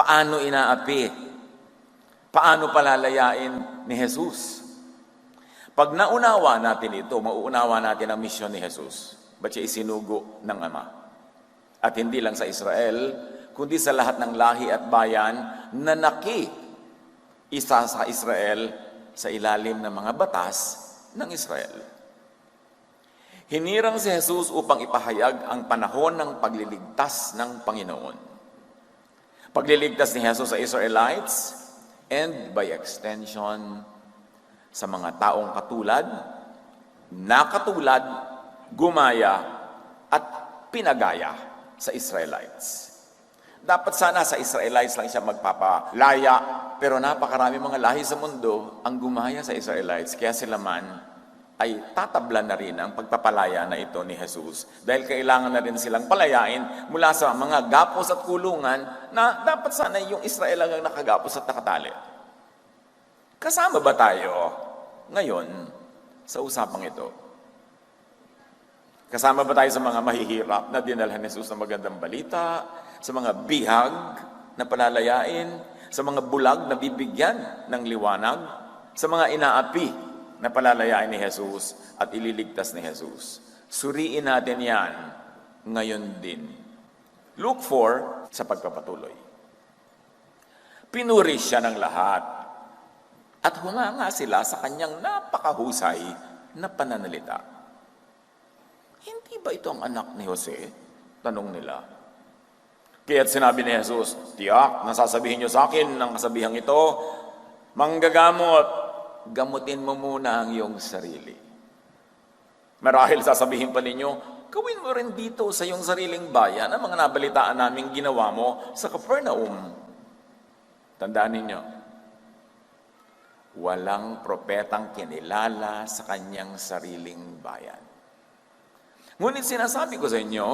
Paano inaapi? Paano palalayain ni Jesus? Pag naunawa natin ito, mauunawa natin ang misyon ni Jesus. Ba't siya isinugo ng Ama? At hindi lang sa Israel, kundi sa lahat ng lahi at bayan na isa sa Israel sa ilalim ng mga batas ng Israel. Hinirang si Jesus upang ipahayag ang panahon ng pagliligtas ng Panginoon. Pagliligtas ni Jesus sa Israelites and by extension sa mga taong katulad, nakatulad, gumaya at pinagaya sa Israelites. Dapat sana sa Israelites lang siya magpapalaya, pero napakarami mga lahi sa mundo ang gumaya sa Israelites, kaya sila man ay tatablan na rin ang pagpapalaya na ito ni Jesus. Dahil kailangan na rin silang palayain mula sa mga gapos at kulungan na dapat sana yung Israel ang nakagapos at nakatali. Kasama ba tayo ngayon sa usapang ito? Kasama ba tayo sa mga mahihirap na dinalhan ni Jesus ng magandang balita, sa mga bihag na palalayain, sa mga bulag na bibigyan ng liwanag, sa mga inaapi na palalayain ni Jesus at ililigtas ni Jesus? Suriin natin yan ngayon din. Look for sa pagpapatuloy. Pinuri siya ng lahat at humanga sila sa kanyang napakahusay na pananalita. Hindi ba ito ang anak ni Jose? Tanong nila. Kaya't sinabi ni Jesus, tiyak, nasasabihin niyo sa akin ng kasabihang ito, manggagamot, gamutin mo muna ang iyong sarili. Marahil sasabihin pa ninyo, gawin mo rin dito sa iyong sariling bayan ang mga nabalitaan naming ginawa mo sa Capernaum. Tandaan ninyo, walang propetang kinilala sa kanyang sariling bayan. Ngunit sinasabi ko sa inyo,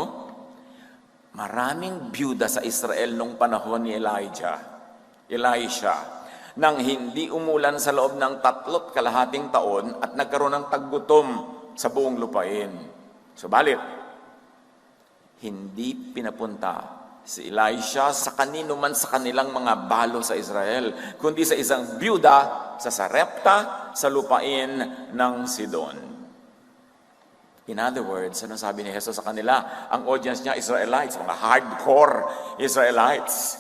maraming byuda sa Israel nung panahon ni Elisha, nang hindi umulan sa loob ng 3 kalahating taon at nagkaroon ng taggutom sa buong lupain. Subalit, hindi pinapunta si Elisha sa kanino man sa kanilang mga balo sa Israel, kundi sa isang byuda sa Sarepta sa lupain ng Sidon. In other words, ano sabi ni Jesus sa kanila? Ang audience niya, Israelites, mga hardcore Israelites.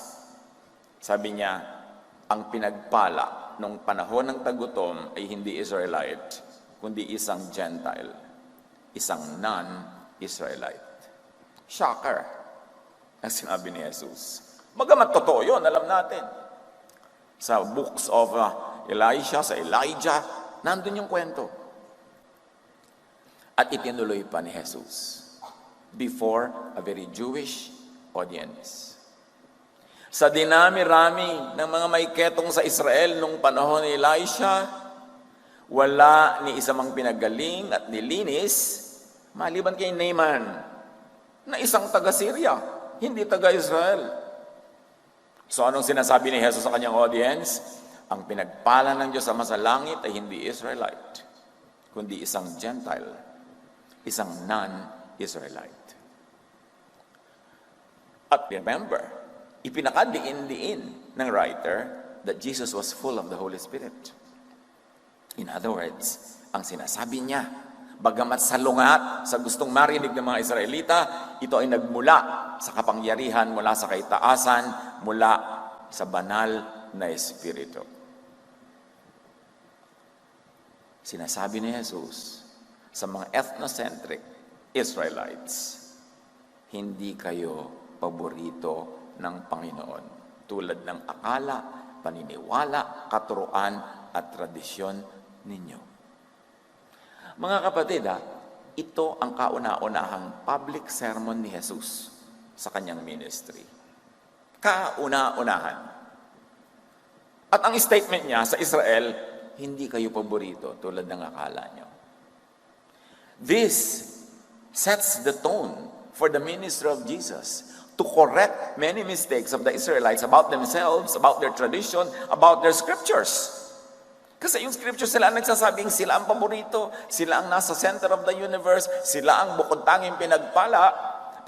Sabi niya, ang pinagpala nung panahon ng tagutom ay hindi Israelite, kundi isang Gentile, isang non-Israelite. Shocker, ang sinabi ni Jesus. Bagamat totoo yun, alam natin. Sa books of Elisha, sa Elijah, nandun yung kwento. At itinuloy pa ni Jesus before a very Jewish audience. Sa dinami-rami ng mga maiketong sa Israel nung panahon ni Elisha, wala ni isa mang pinagaling at nilinis maliban kay Naaman na isang taga-Syria, hindi taga-Israel. So anong sinasabi ni Jesus sa kanyang audience? Ang pinagpala ng Diyos Ama sa langit ay hindi Israelite, kundi isang Gentile, isang non-Israelite. At remember, ipinakadiin-diin ng writer that Jesus was full of the Holy Spirit. In other words, ang sinasabi niya, bagamat salungat sa gustong marinig ng mga Israelita, ito ay nagmula sa kapangyarihan, mula sa kaitaasan, mula sa banal na Espiritu. Sinasabi ni Jesus sa mga ethnocentric Israelites, hindi kayo paborito ng Panginoon, tulad ng akala, paniniwala, katuruan at tradisyon ninyo. Mga kapatid, ito ang kauna-unahang public sermon ni Jesus sa kanyang ministry. Kauna-unahan. At ang statement niya sa Israel, hindi kayo paborito tulad ng akala nyo. This sets the tone for the ministry of Jesus to correct many mistakes of the Israelites about themselves, about their tradition, about their scriptures. Kasi yung scriptures sila ang nagsasabing sila ang paborito, sila ang nasa center of the universe, sila ang bukod tanging pinagpala.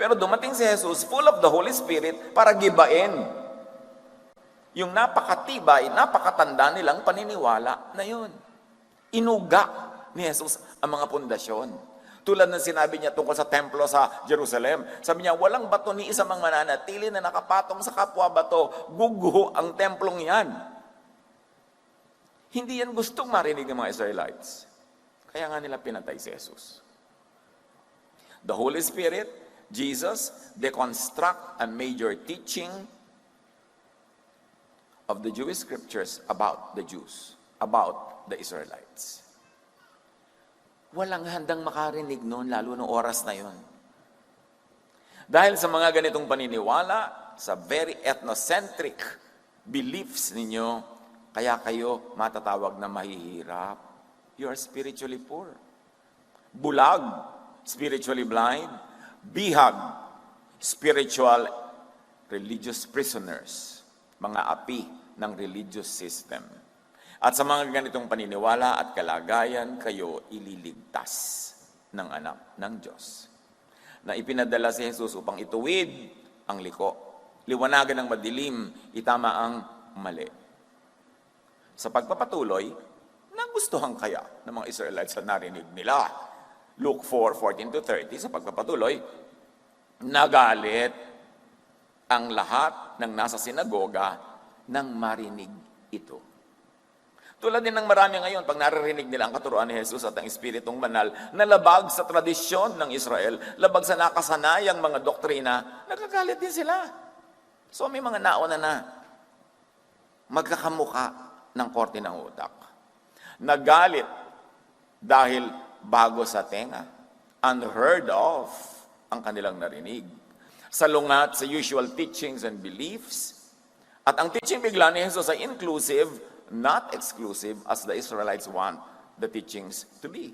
Pero dumating si Jesus full of the Holy Spirit para gibain yung napakatibay, napakatanda nilang paniniwala na yun. Inuga ni Jesus ang mga pundasyon. Tulad ng sinabi niya tungkol sa templo sa Jerusalem. Sabi niya, walang bato ni isa mang mananatili na nakapatong sa kapwa bato. Guguho ang templong yan. Hindi yan gustong marinig ng mga Israelites. Kaya nga nila pinatay si Jesus. The Holy Spirit, Jesus, deconstruct a major teaching of the Jewish scriptures about the Jews, about the Israelites. Walang handang makarinig noon, lalo noong oras na yon. Dahil sa mga ganitong paniniwala, sa very ethnocentric beliefs ninyo, kaya kayo matatawag na mahihirap. You are spiritually poor. Bulag, spiritually blind. Bihag, spiritual religious prisoners. Mga api ng religious system. At sa mga ganitong paniniwala at kalagayan, kayo ililigtas ng anak ng Diyos. Na ipinadala si Jesus upang ituwid ang liko, liwanagan ng madilim, itama ang mali. Sa pagpapatuloy, nagustuhan kaya ng mga Israelites sa narinig nila. Luke 4:14-30, sa pagpapatuloy, nagalit ang lahat ng nasa sinagoga nang marinig ito. Tulad din ng marami ngayon, pag naririnig nila ang katuruan ni Jesus at ang Espiritong Banal, na labag sa tradisyon ng Israel, labag sa nakasanayang mga doktrina, nagagalit din sila. So may mga nauna na magkakamuka ng korte ng utak. Nagalit dahil bago sa tenga, unheard of ang kanilang narinig. Salungat sa usual teachings and beliefs, at ang teaching bigla ni Jesus ay inclusive, not exclusive as the Israelites want the teachings to be.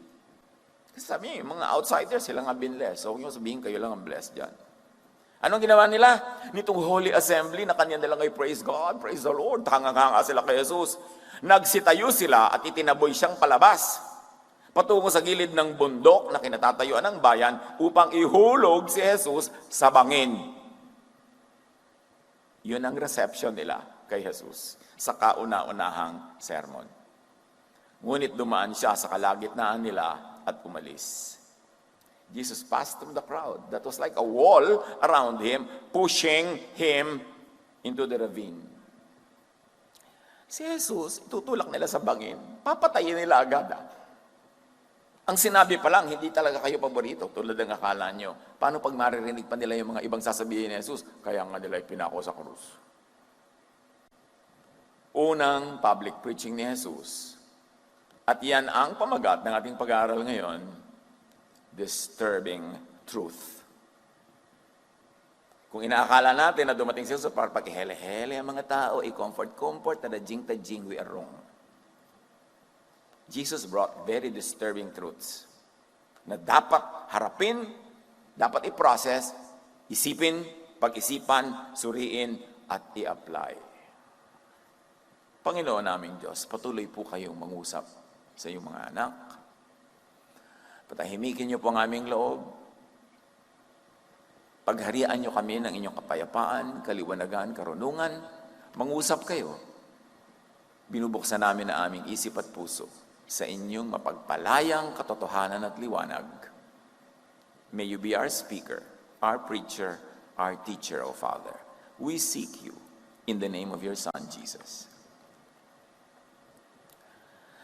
Kasi sabi niya, mga outsiders, sila nga binless. So, huwag niyo sabihin, kayo lang ang blessed dyan. Anong ginawa nila? Nitong Holy Assembly, na kanya nilang ay praise God, praise the Lord, hanga-hanga sila kay Jesus. Nagsitayo sila at itinaboy siyang palabas patungo sa gilid ng bundok na kinatatayuan ng bayan upang ihulog si Jesus sa bangin. Yun ang reception nila kay Jesus sa kauna-unahang sermon. Ngunit dumaan siya sa kalagitnaan nila at umalis. Jesus passed through the crowd. That was like a wall around him, pushing him into the ravine. Si Jesus, tutulak nila sa bangin, papatayin nila agad. Ang sinabi pa lang, hindi talaga kayo paborito, tulad ng akala nyo. Paano pag maririnig pa nila yung mga ibang sasabihin ni Jesus? Kaya nga nila pinako sa krus. Unang public preaching ni Jesus. At yan ang pamagat ng ating pag-aaral ngayon, disturbing truth. Kung inaakala natin na dumating si Jesus para pag-hele-hele ang mga tao, i-comfort-comfort, tadajing-tajing, we are wrong. Jesus brought very disturbing truths na dapat harapin, dapat i-process, isipin, pag-isipan, suriin, at i-apply. Panginoon naming Diyos, patuloy po kayong mangusap sa iyong mga anak. Patahimikin niyo po ang aming loob. Pagharian niyo kami ng inyong kapayapaan, kaliwanagan, karunungan. Mangusap kayo. Binubuksan namin ang aming isip at puso sa inyong mapagpalayang katotohanan at liwanag. May you be our speaker, our preacher, our teacher, O Father. We seek you in the name of your Son, Jesus.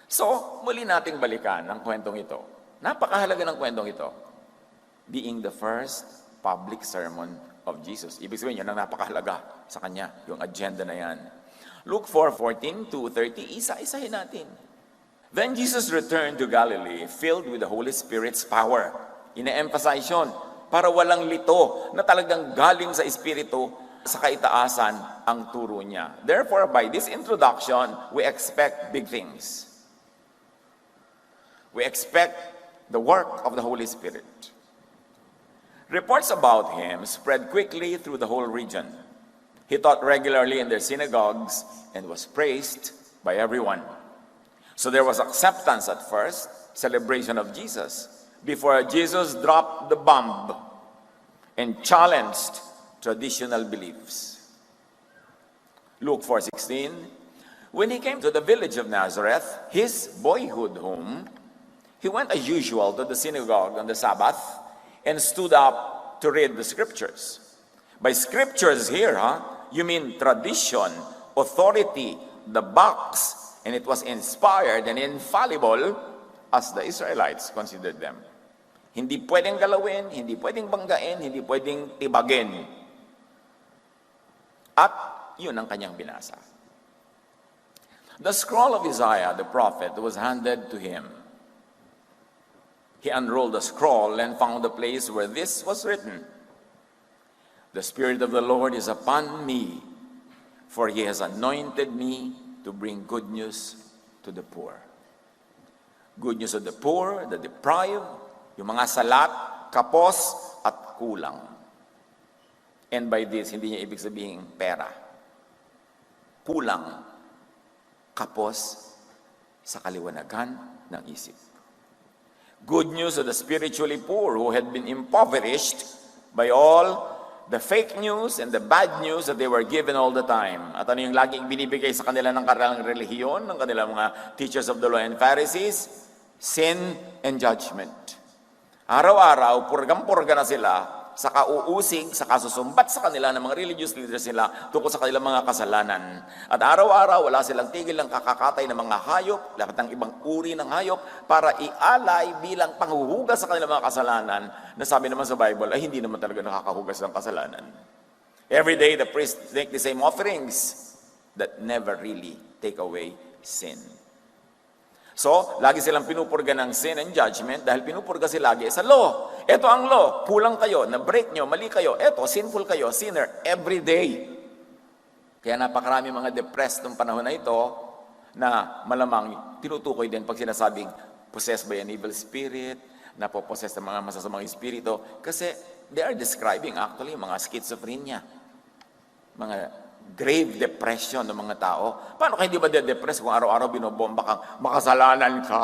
So, muli nating balikan ang kwentong ito. Napakahalaga ng kwentong ito. Being the first public sermon of Jesus. Ibig sabihin, yan ang napakahalaga sa kanya, yung agenda na yan. Luke 4:14-30, isa-isahin natin. Then Jesus returned to Galilee, filled with the Holy Spirit's power. Ina-emphasize yun, para walang lito na talagang galing sa Espiritu sa kaitaasan ang turo niya. Therefore, by this introduction, we expect big things. We expect the work of the Holy Spirit. Reports about him spread quickly through the whole region. He taught regularly in their synagogues and was praised by everyone. So there was acceptance at first, celebration of Jesus, before Jesus dropped the bomb and challenged traditional beliefs. Luke 4:16, when he came to the village of Nazareth, his boyhood home, he went as usual to the synagogue on the Sabbath and stood up to read the scriptures. By scriptures here, you mean tradition, authority, the box, and it was inspired and infallible as the Israelites considered them. Hindi pwedeng galawin, hindi pwedeng banggain, hindi pwedeng tibagin. At yun ang kanyang binasa. The scroll of Isaiah, the prophet, was handed to him. He unrolled the scroll and found the place where this was written. The Spirit of the Lord is upon me, for He has anointed me to bring good news to the poor. Good news to the poor, the deprived, yung mga salat, kapos, at kulang. And by this, hindi niya ibig sabihin pera. Kulang, kapos, sa kaliwanagan ng isip. Good news to the spiritually poor who had been impoverished by all the fake news and the bad news that they were given all the time. At ano yung laging binibigay sa kanila ng kanilang relihiyon, ng kanilang mga teachers of the law and Pharisees? Sin and judgment. Araw-araw, purgam-purga na sila sa kauusig, sa kasusumbat sa kanila ng mga religious leaders nila tungkol sa kanilang mga kasalanan. At araw-araw, wala silang tigil ng kakakatay ng mga hayop, lahat ng ibang uri ng hayop, para ialay bilang panghuhugas sa kanilang mga kasalanan na sabi naman sa Bible, ay hindi naman talaga nakakahugas ng kasalanan. Every day, the priests make the same offerings that never really take away sin. So, lagi silang pinupurga ng sin and judgment dahil pinupurga sila lagi sa law. Ito ang law. Kulang kayo, na-break nyo, mali kayo. Ito, sinful kayo, sinner, every day. Kaya napakarami mga depressed ng panahon na ito na malamang tinutukoy din pag sinasabing possessed by an evil spirit, napopossessed ng mga masasamang espiritu. Kasi they are describing actually mga schizophrenia, mga grave depression ng mga tao. Paano kayo hindi ba de-depress kung araw-araw binobomba kang makasalanan ka,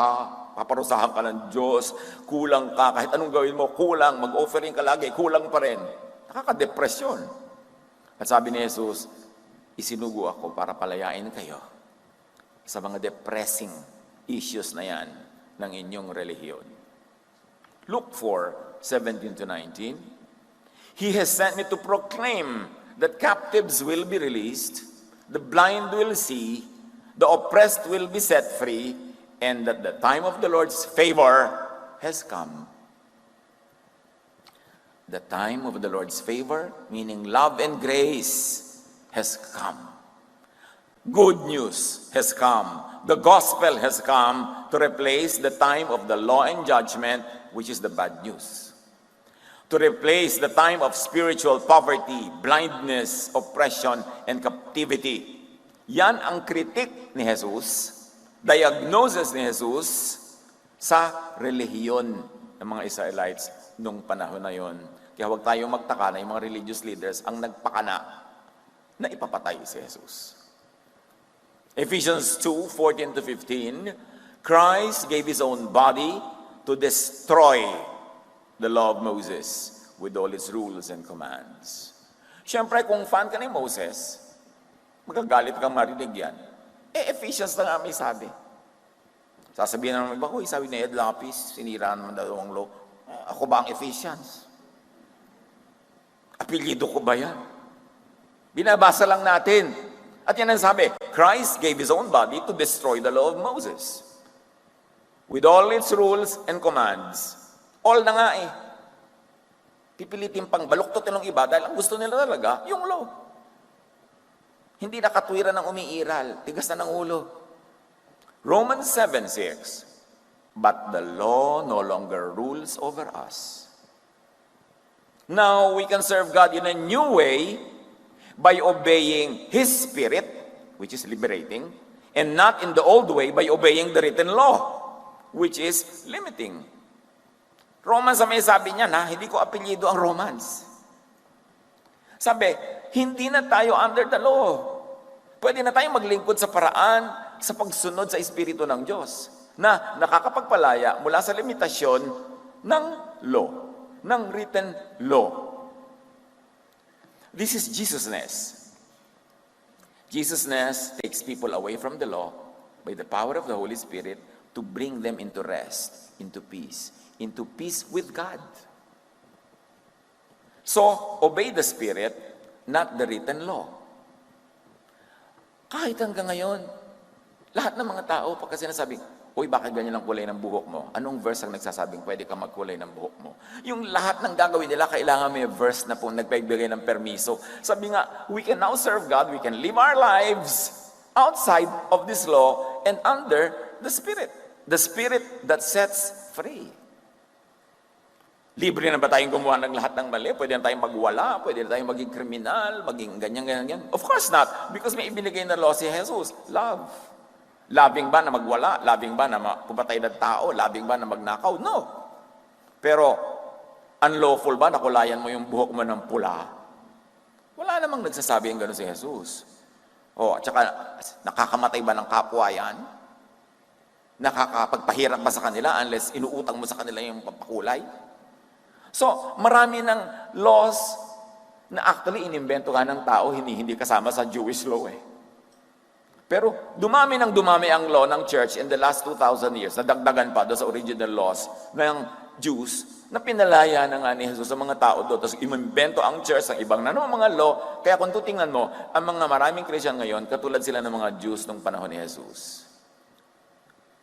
paparusahan ka ng Diyos, kulang ka, kahit anong gawin mo, kulang, mag-offering ka lagi, kulang pa rin. Nakaka-depresyon. At sabi ni Jesus, isinugo ako para palayain kayo sa mga depressing issues na yan ng inyong relihiyon. Luke 4:17-19, He has sent me to proclaim that captives will be released, the blind will see, the oppressed will be set free, and that the time of the Lord's favor has come. The time of the Lord's favor, meaning love and grace, has come. Good news has come. The gospel has come to replace the time of the law and judgment, which is the bad news. To replace the time of spiritual poverty, blindness, oppression, and captivity. Yan ang kritik ni Jesus, diagnosis ni Jesus sa relihiyon ng mga Israelites nung panahon na yon. Kaya huwag tayong magtaka na yung mga religious leaders ang nagpakana na ipapatay si Jesus. Ephesians 2:14-15, Christ gave His own body to destroy the law of Moses with all its rules and commands. Siyempre, kung fan ka ni Moses, magagalit kang marinig yan. Ephesians na nga may sabi. Sasabihin naman, bakoy, sabi ni Ed Lapis, sinira naman daw ang law. Ako ba ang Ephesians? Apelyido ko ba yan? Binabasa lang natin. At yan ang sabi, Christ gave His own body to destroy the law of Moses with all its rules and commands. All na nga eh. Pipilitin pang baluktot ng iba dahil ang gusto nila talaga, yung law. Hindi nakatwira ng umiiral, tigas na ng ulo. Romans 7:6, but the law no longer rules over us. Now we can serve God in a new way by obeying His Spirit, which is liberating, and not in the old way by obeying the written law, which is limiting. Romans, may sabi niya na, hindi ko apelyido ang Romans. Sabi, hindi na tayo under the law. Pwede na tayong maglingkod sa paraan sa pagsunod sa Espiritu ng Diyos na nakakapagpalaya mula sa limitasyon ng law, ng written law. This is Jesusness. Jesusness takes people away from the law by the power of the Holy Spirit to bring them into rest, into peace with God. So, obey the Spirit, not the written law. Kahit hanggang ngayon, lahat ng mga tao, pagka sinasabing, uy, bakit ganyan ang kulay ng buhok mo? Anong verse ang nagsasabing pwede ka magkulay ng buhok mo? Yung lahat ng gagawin nila, kailangan may verse na po nagpagbigay ng permiso. Sabi nga, we can now serve God, we can live our lives outside of this law and under the Spirit. The Spirit that sets free. Libre na ba tayong gumawa ng lahat ng mali? Pwede na tayong magwala? Pwede na tayong maging kriminal? Maging ganyan? Of course not. Because may ibinigay na law si Jesus. Love. Loving ba na magwala? Loving ba na pumatay ng tao? Loving ba na magnakaw? No. Pero, unlawful ba na kulayan mo yung buhok mo ng pula? Wala namang nagsasabi ang gano'n si Jesus. At saka, nakakamatay ba ng kapwa yan? Nakakapagpahirap ba sa kanila unless inuutang mo sa kanila yung pampakulay? So, marami ng laws na actually inimbento ka ng tao, hindi kasama sa Jewish law eh. Pero dumami ang law ng church in the last 2,000 years, nadagdagan pa doon sa original laws ng Jews, na pinalaya na nga ni Jesus sa mga tao doon. Tapos inimbento ang church ng ibang mga law. Kaya kung tutingnan mo, ang mga maraming Christian ngayon, katulad sila ng mga Jews nung panahon ni Jesus.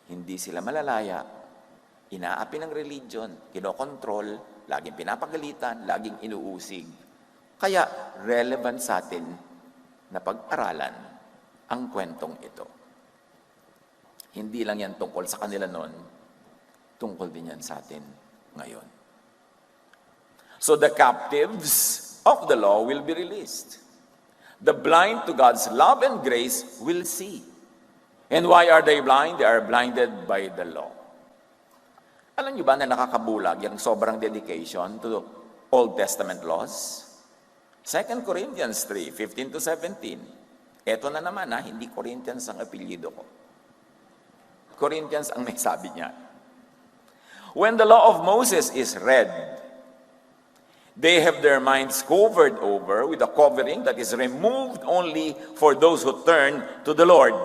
Hindi sila malalaya, inaapi ng religion, kinokontrol, laging pinapagalitan, laging inuusig. Kaya relevant sa atin na pag-aralan ang kwentong ito. Hindi lang yan tungkol sa kanila noon, tungkol din yan sa atin ngayon. So the captives of the law will be released. The blind to God's love and grace will see. And why are they blind? They are blinded by the law. Alam niyo ba na nakakabulag yung sobrang dedication to Old Testament laws? 2 Corinthians 3, 15 to 17. Eto na naman hindi Corinthians ang apelyido ko. Corinthians ang may sabi niya. When the law of Moses is read, they have their minds covered over with a covering that is removed only for those who turn to the Lord.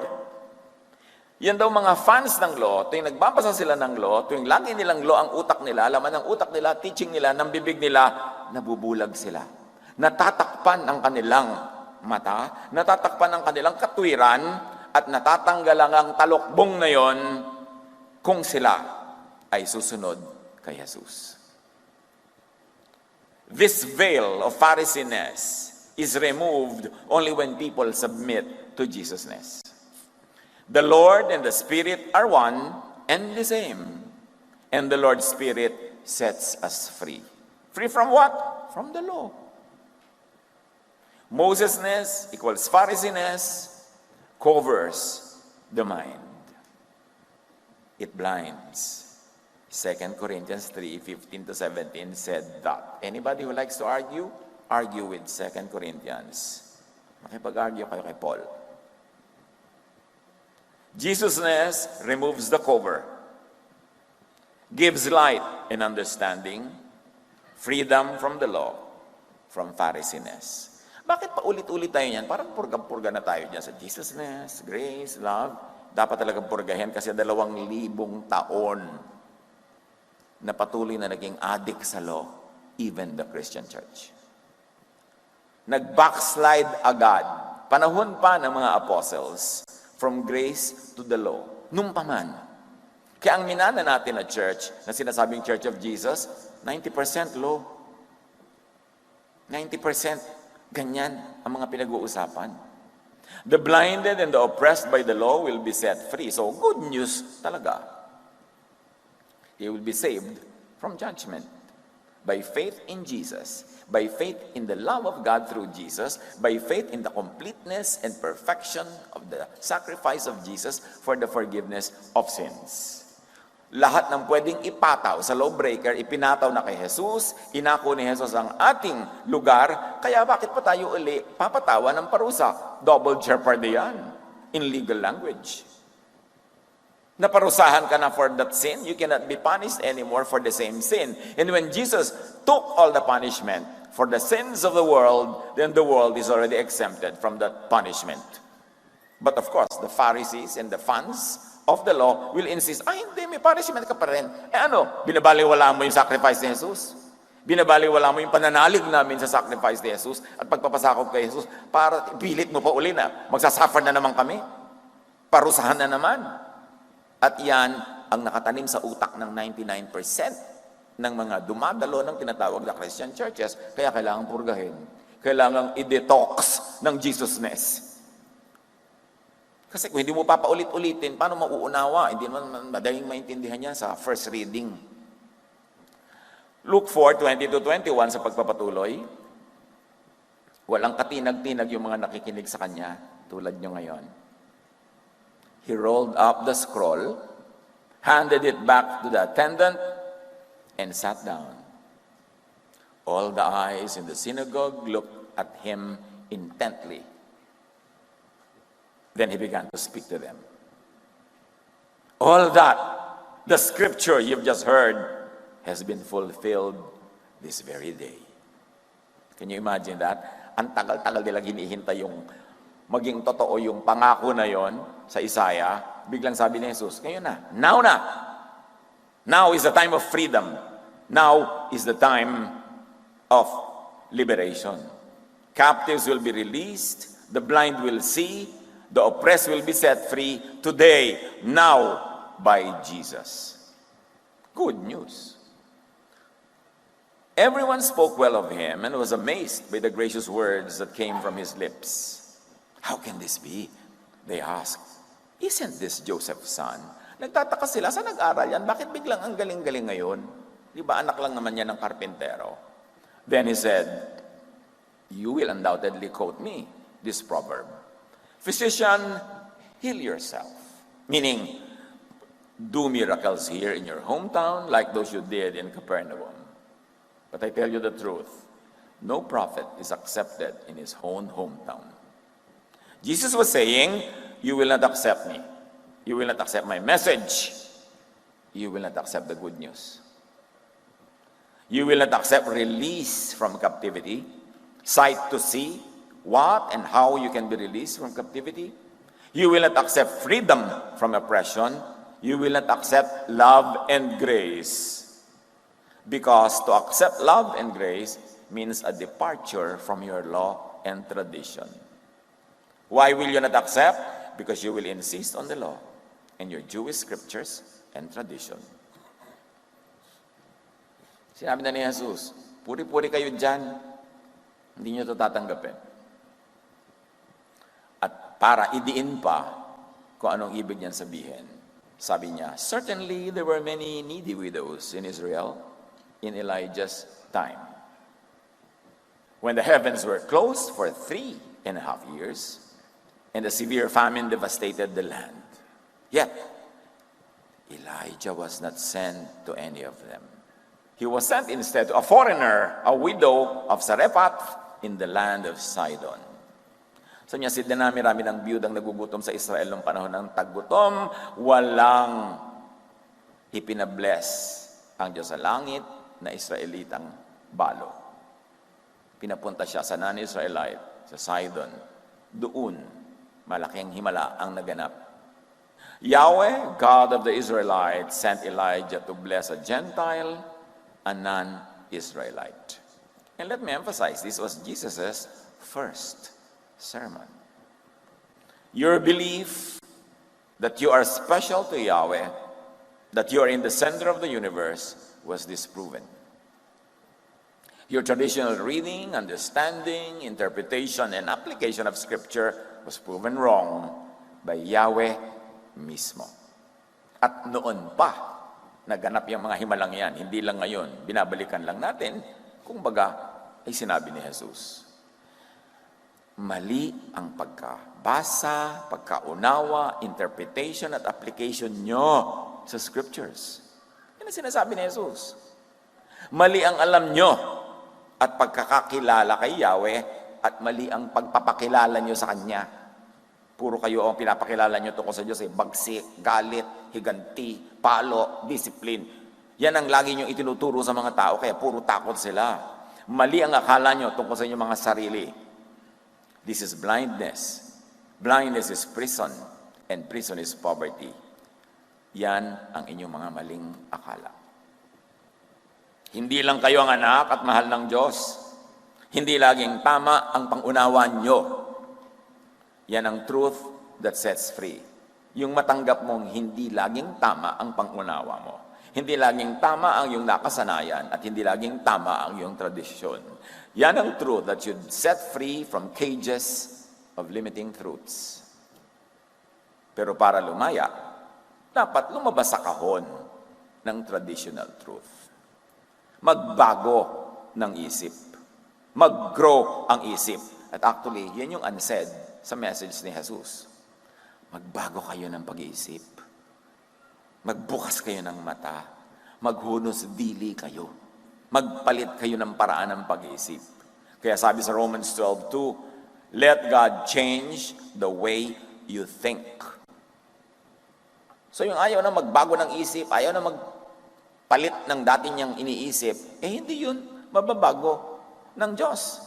Yan daw mga fans ng law, tuwing nagbabasa sila ng law, tuwing lagi nilang law ang utak nila, laman ng utak nila, teaching nila, ng bibig nila, nabubulag sila. Natatakpan ang kanilang mata, natatakpan ang kanilang katwiran, at natatanggalan ang talokbong na yon kung sila ay susunod kay Jesus. This veil of Pharisees is removed only when people submit to Jesusness. The Lord and the Spirit are one and the same. And the Lord's Spirit sets us free. Free from what? From the law. Mosesness equals Pharisees covers the mind. It blinds. 2 Corinthians 3, 15 to 17 said that. Anybody who likes to argue, argue with 2 Corinthians. Makipag-argue kayo kay Paul. Jesusness removes the cover, gives light and understanding, freedom from the law, from Pharisees. Bakit pa ulit-ulit tayo yan? Parang purga-purga na tayo dyan sa Jesusness, grace, love. Dapat talagang purgahin kasi 2,000 taon na patuloy na naging addict sa law, even the Christian church. Nag-backslide agad, panahon pa ng mga apostles, from grace to the law. Nung paman. Kaya ang minana natin na church, na sinasabing Church of Jesus, 90% law. 90% ganyan ang mga pinag-uusapan. The blinded and the oppressed by the law will be set free. So, good news talaga. They will be saved from judgment by faith in Jesus, by faith in the love of God through Jesus, by faith in the completeness and perfection of the sacrifice of Jesus for the forgiveness of sins. Lahat ng pwedeng ipataw sa lawbreaker, ipinataw na kay Jesus, inako ni Jesus ang ating lugar, kaya bakit pa tayo uli papatawan ng parusa? Double jeopardy yan in legal language. Naparusahan ka na for that sin, you cannot be punished anymore for the same sin. And when Jesus took all the punishment for the sins of the world, then the world is already exempted from that punishment. But of course, the Pharisees and the fans of the law will insist, hindi, may punishment ka pa rin. Binabaliwala mo yung sacrifice ni Jesus? Binabaliwala mo yung pananalig namin sa sacrifice ni Jesus at pagpapasakop kay Jesus para pilit mo pa uli na magsasuffer na naman kami? Parusahan na naman. At yan ang nakatanim sa utak ng 99% ng mga dumadalo ng tinatawag na Christian churches. Kaya kailangan purgahin. Kailangan i-detox ng Jesusness. Kasi kung hindi mo papaulit-ulitin, paano mauunawa? Hindi naman madaling maintindihan yan sa first reading. Luke 4:20-21 sa pagpapatuloy, walang katinag-tinag yung mga nakikinig sa kanya, tulad nyo ngayon. He rolled up the scroll, handed it back to the attendant, and sat down. All the eyes in the synagogue looked at him intently. Then he began to speak to them. All that, the scripture you've just heard, has been fulfilled this very day. Can you imagine that? Ang tagal-tagal nila hinihintay yung maging totoo yung pangako na yon sa Isaiah. Biglang sabi ni Jesus, ngayon na, now na. Now is the time of freedom. Now is the time of liberation. Captives will be released. The blind will see. The oppressed will be set free today, now, by Jesus. Good news. Everyone spoke well of him and was amazed by the gracious words that came from his lips. How can this be? They asked. Isn't this Joseph's son? Nagtataka sila, saan nag-aral yan? Bakit biglang ang galing-galing ngayon? Di ba anak lang naman yan ng karpintero? Then he said, you will undoubtedly quote me this proverb. Physician, heal yourself. Meaning, do miracles here in your hometown like those you did in Capernaum. But I tell you the truth, no prophet is accepted in his own hometown. Jesus was saying, you will not accept me. You will not accept my message. You will not accept the good news. You will not accept release from captivity, sight to see, what and how you can be released from captivity. You will not accept freedom from oppression. You will not accept love and grace. Because to accept love and grace means a departure from your law and tradition. Why will you not accept? Because you will insist on the law and your Jewish scriptures and tradition. Sinabi na ni Jesus, puri-puri kayo dyan, hindi nyo ito tatanggapin. At para idiin pa kung anong ibig niyan sabihin, sabi niya, certainly there were many needy widows in Israel in Elijah's time. When the heavens were closed for 3.5 years, and the severe famine devastated the land. Yet, Elijah was not sent to any of them. He was sent instead to a foreigner, a widow of Sarephath in the land of Sidon. So niya, dinami-rami ng biyudang nagugutom sa Israel noong panahon ng taggutom, walang ipinabless ang Diyos sa langit na Israelitang balo. Pinapunta siya sa non-Israelite, sa Sidon. Doon, malaking himala ang naganap. Yahweh, God of the Israelites, sent Elijah to bless a Gentile, a non-Israelite. And let me emphasize, this was Jesus' first sermon. Your belief that you are special to Yahweh, that you are in the center of the universe, was disproven. Your traditional reading, understanding, interpretation, and application of Scripture was proven wrong by Yahweh mismo. At noon pa, naganap yung mga himalang yan. Hindi lang ngayon. Binabalikan lang natin kung baga ay sinabi ni Jesus. Mali ang pagkabasa, pagkaunawa, interpretation at application nyo sa Scriptures. Yan ang sinasabi ni Jesus. Mali ang alam nyo at pagkakakilala kay Yahweh at mali ang pagpapakilala nyo sa Kanya. Puro kayo ang pinapakilala nyo tungkol sa Diyos ay bagsik, galit, higanti, palo, discipline. Yan ang lagi nyo itinuturo sa mga tao kaya puro takot sila. Mali ang akala nyo tungkol sa inyong mga sarili. This is blindness Blindness is prison, and prison is poverty. Yan ang inyong mga maling akala. Hindi lang kayo ang anak at mahal ng Diyos. Hindi laging tama ang pangunawa nyo. Yan ang truth that sets free. Yung matanggap mong hindi laging tama ang pangunawa mo. Hindi laging tama ang iyong nakasanayan at hindi laging tama ang iyong tradisyon. Yan ang truth that should set free from cages of limiting truths. Pero para lumaya, dapat lumabas sa kahon ng traditional truth. Magbago ng isip. Mag-grow ang isip. At actually, yan yung unsaid sa message ni Jesus. Magbago kayo ng pag-iisip. Magbukas kayo ng mata. Maghunos dili kayo. Magpalit kayo ng paraan ng pag-iisip. Kaya sabi sa Romans 12:2, let God change the way you think. So yung ayaw na magbago ng isip, ayaw na magpalit ng dati niyang iniisip, hindi yun mababago ng Diyos.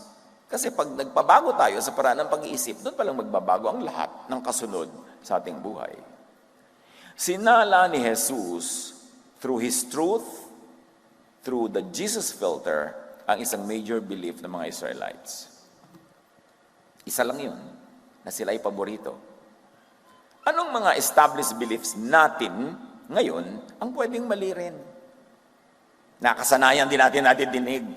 Kasi pag nagpabago tayo sa paraan ng pag-iisip, doon palang magbabago ang lahat ng kasunod sa ating buhay. Sinala ni Jesus, through His truth, through the Jesus filter, ang isang major belief ng mga Israelites. Isa lang yun, na sila ay paborito. Anong mga established beliefs natin ngayon ang pwedeng mali rin? Nakasanayan din natin dinig.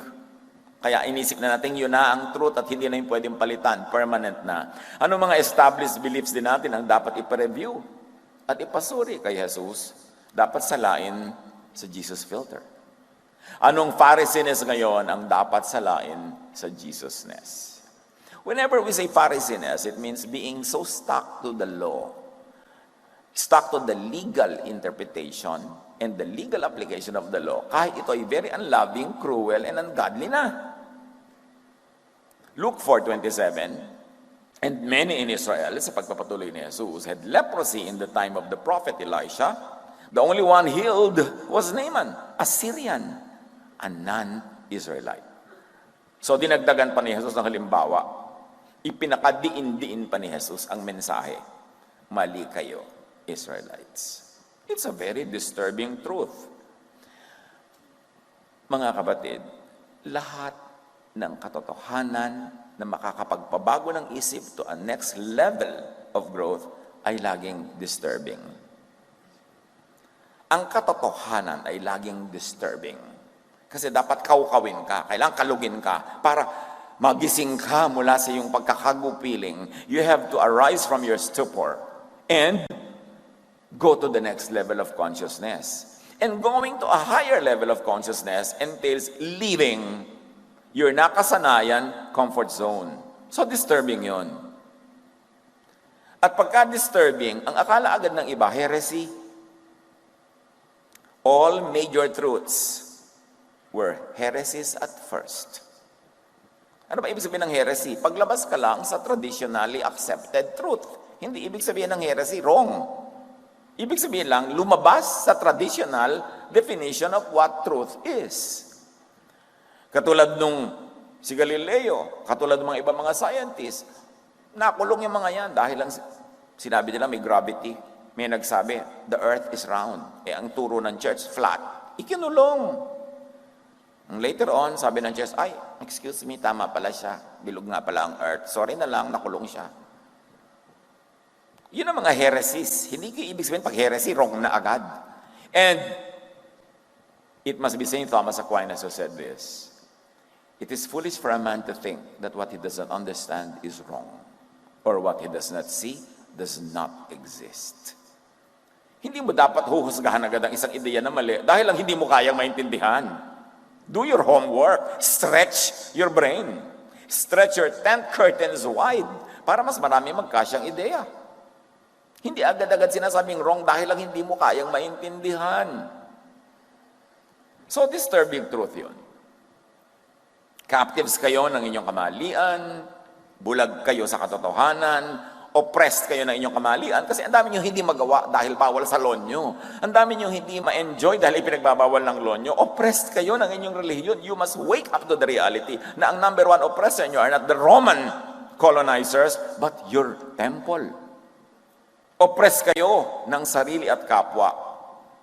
Kaya inisip na natin yun na ang truth at hindi na yung pwedeng palitan, permanent na. Anong mga established beliefs din natin ang dapat ipa-review at ipasuri kay Jesus? Dapat salain sa Jesus filter. Anong Pharisees ngayon ang dapat salain sa Jesusness? Whenever we say Pharisees, it means being so stuck to the law, stuck to the legal interpretation and the legal application of the law, kahit ito ay very unloving, cruel, and ungodly na. Luke 4:27, and many in Israel, sa pagpapatuloy ni Jesus, had leprosy in the time of the prophet Elisha. The only one healed was Naaman, a Syrian, a non-Israelite. So dinagdagan pa ni Jesus ng halimbawa, ipinakadiin-diin pa ni Jesus ang mensahe, mali kayo, Israelites. It's a very disturbing truth. Mga kapatid, lahat ng katotohanan na makakapagpabago ng isip to a next level of growth ay laging disturbing. Ang katotohanan ay laging disturbing. Kasi dapat kaukawin ka, kailangan kalugin ka para magising ka mula sa iyong pagkakagupiling. You have to arise from your stupor and go to the next level of consciousness. And going to a higher level of consciousness entails leaving your nakasanayan comfort zone. So disturbing yon. At pagka-disturbing, ang akala agad ng iba, heresy. All major truths were heresies at first. Ano ba ibig sabihin ng heresy? Paglabas ka lang sa traditionally accepted truth. Hindi ibig sabihin ng heresy, wrong. Ibig sabihin lang, lumabas sa traditional definition of what truth is. Katulad nung si Galileo, katulad ng mga ibang mga scientists, nakulong yung mga yan dahil lang sinabi nila may gravity. May nagsabi, the earth is round. Ang turo ng church, flat. Ikinulong. Later on, sabi ng church, ay, excuse me, tama pala siya. Bilog nga pala ang earth. Sorry na lang, nakulong siya. Yun ang mga heresies. Hindi ko ibig sabihin pag heresy, wrong na agad. And it must be St. Thomas Aquinas who said this. It is foolish for a man to think that what he does not understand is wrong, or what he does not see does not exist. Hindi mo dapat huhusgahan agad ang isang ideya na mali dahil lang hindi mo kayang maintindihan. Do your homework. Stretch your brain. Stretch your tent curtains wide para mas marami magkasyang ideya. Hindi agad-agad sinasabing wrong dahil lang hindi mo kayang maintindihan. So disturbing truth yun. Captives kayo ng inyong kamalian, bulag kayo sa katotohanan, oppressed kayo ng inyong kamalian kasi ang dami nyo hindi magawa dahil bawal sa law nyo. Ang dami nyo hindi ma-enjoy dahil ipinagbabawal ng law nyo. Oppressed kayo ng inyong relihiyon. You must wake up to the reality na ang number one oppressor nyo are not the Roman colonizers, but your temple. Oppress kayo ng sarili at kapwa